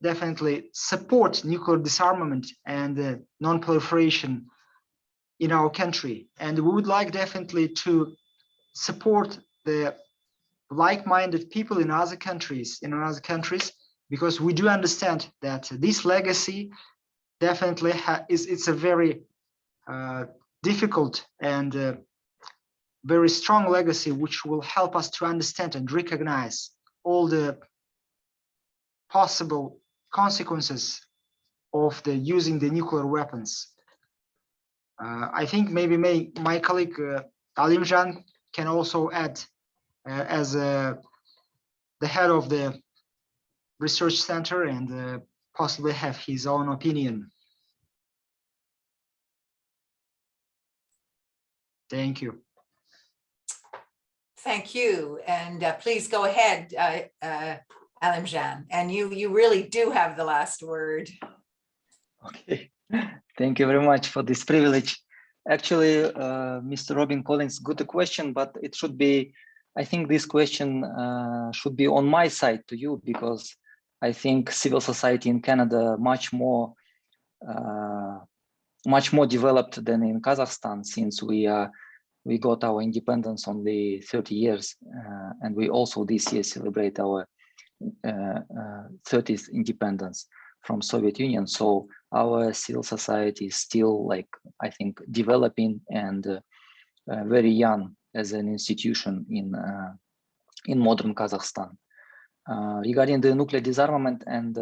definitely support nuclear disarmament and non-proliferation in our country. And we would like definitely to support the like-minded people in other countries, because we do understand that this legacy definitely it's a very difficult and very strong legacy, which will help us to understand and recognize all the possible consequences of using the nuclear weapons. I think maybe my colleague Alemjian can also add as the head of the research center and possibly have his own opinion. Thank you. Thank you. And please go ahead, Alemjian. And you really do have the last word. Okay. Thank you very much for this privilege. Actually, Mr. Robin Collins, good question, but it should be, I think this question should be on my side to you, because I think civil society in Canada much more developed than in Kazakhstan, since we got our independence only 30 years, and we also this year celebrate our 30th independence from Soviet Union. So our civil society is still, like, I think, developing and very young as an institution in modern Kazakhstan. Regarding the nuclear disarmament, and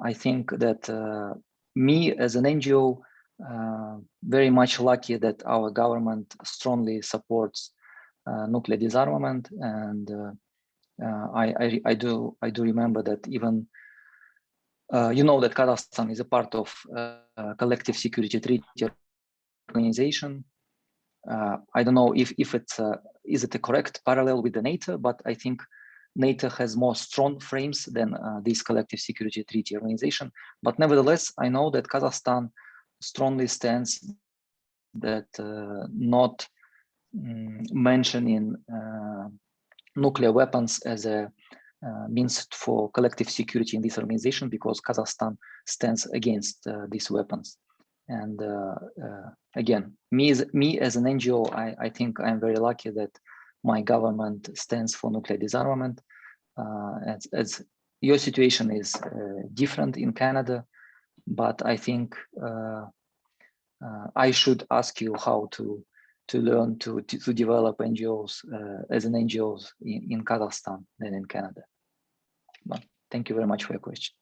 I think that me as an NGO, very much lucky that our government strongly supports nuclear disarmament, and I do remember that even you know that Kazakhstan is a part of Collective Security Treaty organization. I don't know if it's is it a correct parallel with the NATO, but I think NATO has more strong frames than this Collective Security Treaty organization. But nevertheless, I know that Kazakhstan strongly stands that not mentioning nuclear weapons as a means for collective security in this organization, because Kazakhstan stands against these weapons. And again, me as an NGO, I think I'm very lucky that my government stands for nuclear disarmament. As your situation is different in Canada, but I think I should ask you how to learn to develop NGOs as an NGOs in Kazakhstan than in Canada. But thank you very much for your question.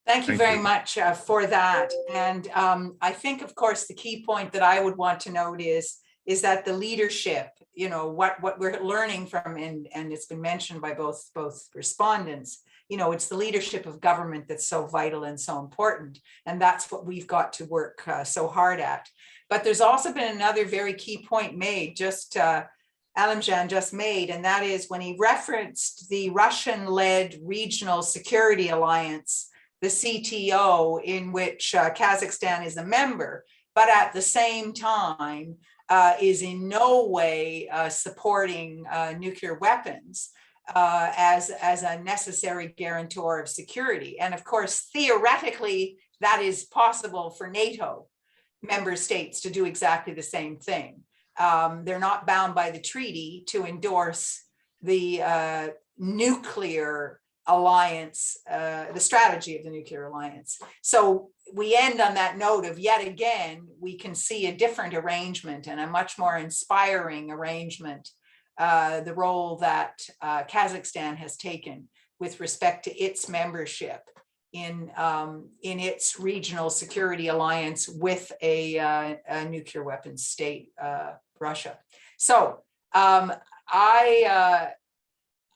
Thank you very much for that. And I think, of course, the key point that I would want to note is that the leadership, you know, what we're learning from, and it's been mentioned by both respondents, you know, it's the leadership of government that's so vital and so important. And that's what we've got to work so hard at. But there's also been another very key point made, just Alemjian just made, and that is when he referenced the Russian-led Regional Security Alliance, the CTO, in which Kazakhstan is a member, but at the same time is in no way supporting nuclear weapons as a necessary guarantor of security. And of course, theoretically, that is possible for NATO member states to do exactly the same thing. They're not bound by the treaty to endorse the nuclear alliance, the strategy of the nuclear alliance. So we end on that note of, yet again, we can see a different arrangement and a much more inspiring arrangement, the role that Kazakhstan has taken with respect to its membership in its regional security alliance with a nuclear weapons state, Russia. So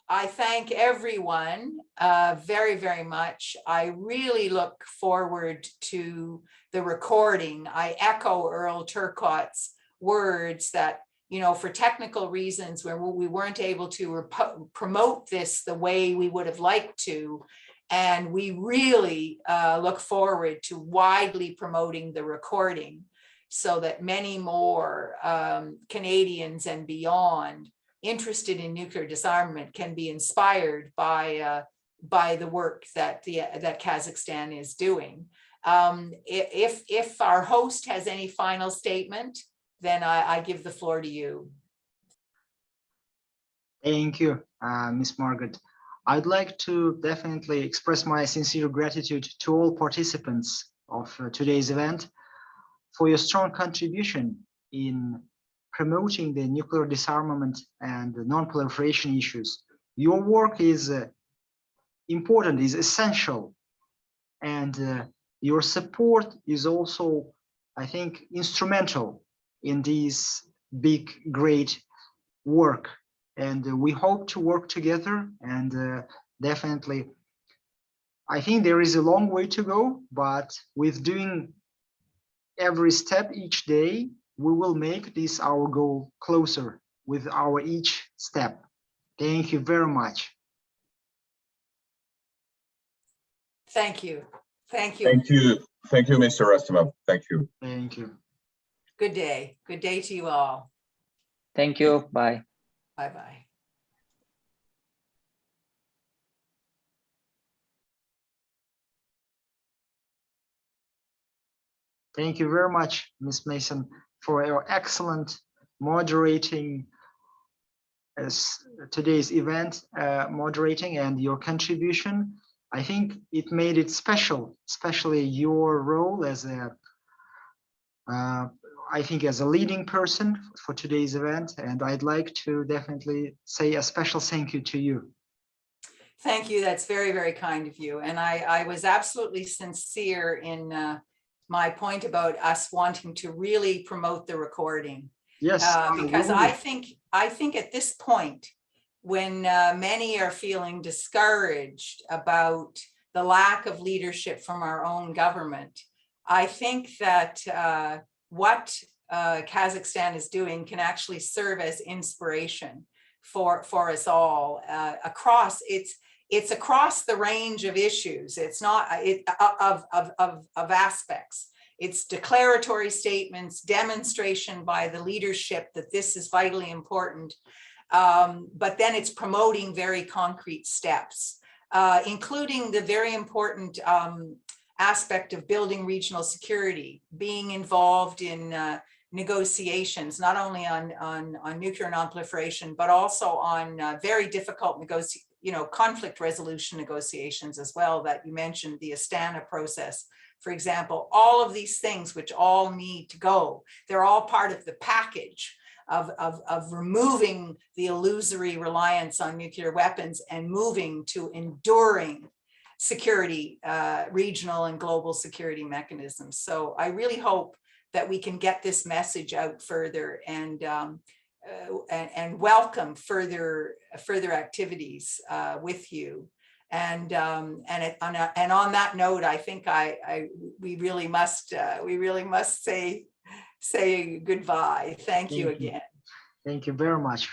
I thank everyone very, very much. I really look forward to the recording. I echo Earl Turcotte's words that, you know, for technical reasons where we weren't able to promote this the way we would have liked to. And we really look forward to widely promoting the recording so that many more Canadians and beyond interested in nuclear disarmament can be inspired by the work that that Kazakhstan is doing. If our host has any final statement, then I give the floor to you. Thank you, Ms. Margaret. I'd like to definitely express my sincere gratitude to all participants of today's event for your strong contribution in promoting the nuclear disarmament and the non-proliferation issues. Your work is important, is essential, and your support is also, I think, instrumental in this big, great work. And we hope to work together, and definitely, I think there is a long way to go, but with doing every step each day, we will make this our goal closer with our each step. Thank you very much. Thank you. Thank you. Thank you. Thank you, Mr. Rustemov. Thank you. Thank you. Good day. Good day to you all. Thank you. Bye. Bye-bye. Thank you very much, Ms. Mason, for your excellent moderating as today's event, moderating, and your contribution. I think it made it special, especially your role as a, I think as a leading person for today's event. And I'd like to definitely say a special thank you to you. Thank you. That's very, very kind of you. And I was absolutely sincere in my point about us wanting to really promote the recording. Yes, because I think at this point, when many are feeling discouraged about the lack of leadership from our own government, I think that what Kazakhstan is doing can actually serve as inspiration for us all across. It's across the range of issues. It's not of aspects. It's declaratory statements, demonstration by the leadership that this is vitally important, but then it's promoting very concrete steps, including the very important aspect of building regional security, being involved in negotiations, not only on nuclear non-proliferation, but also on very difficult conflict resolution negotiations as well, that you mentioned, the Astana process, for example. All of these things which all need to go, they're all part of the package of removing the illusory reliance on nuclear weapons and moving to enduring security, regional and global security mechanisms. So I really hope that we can get this message out further and welcome further activities with you. And on that note, I think we really must say goodbye. Thank you again. Thank you very much.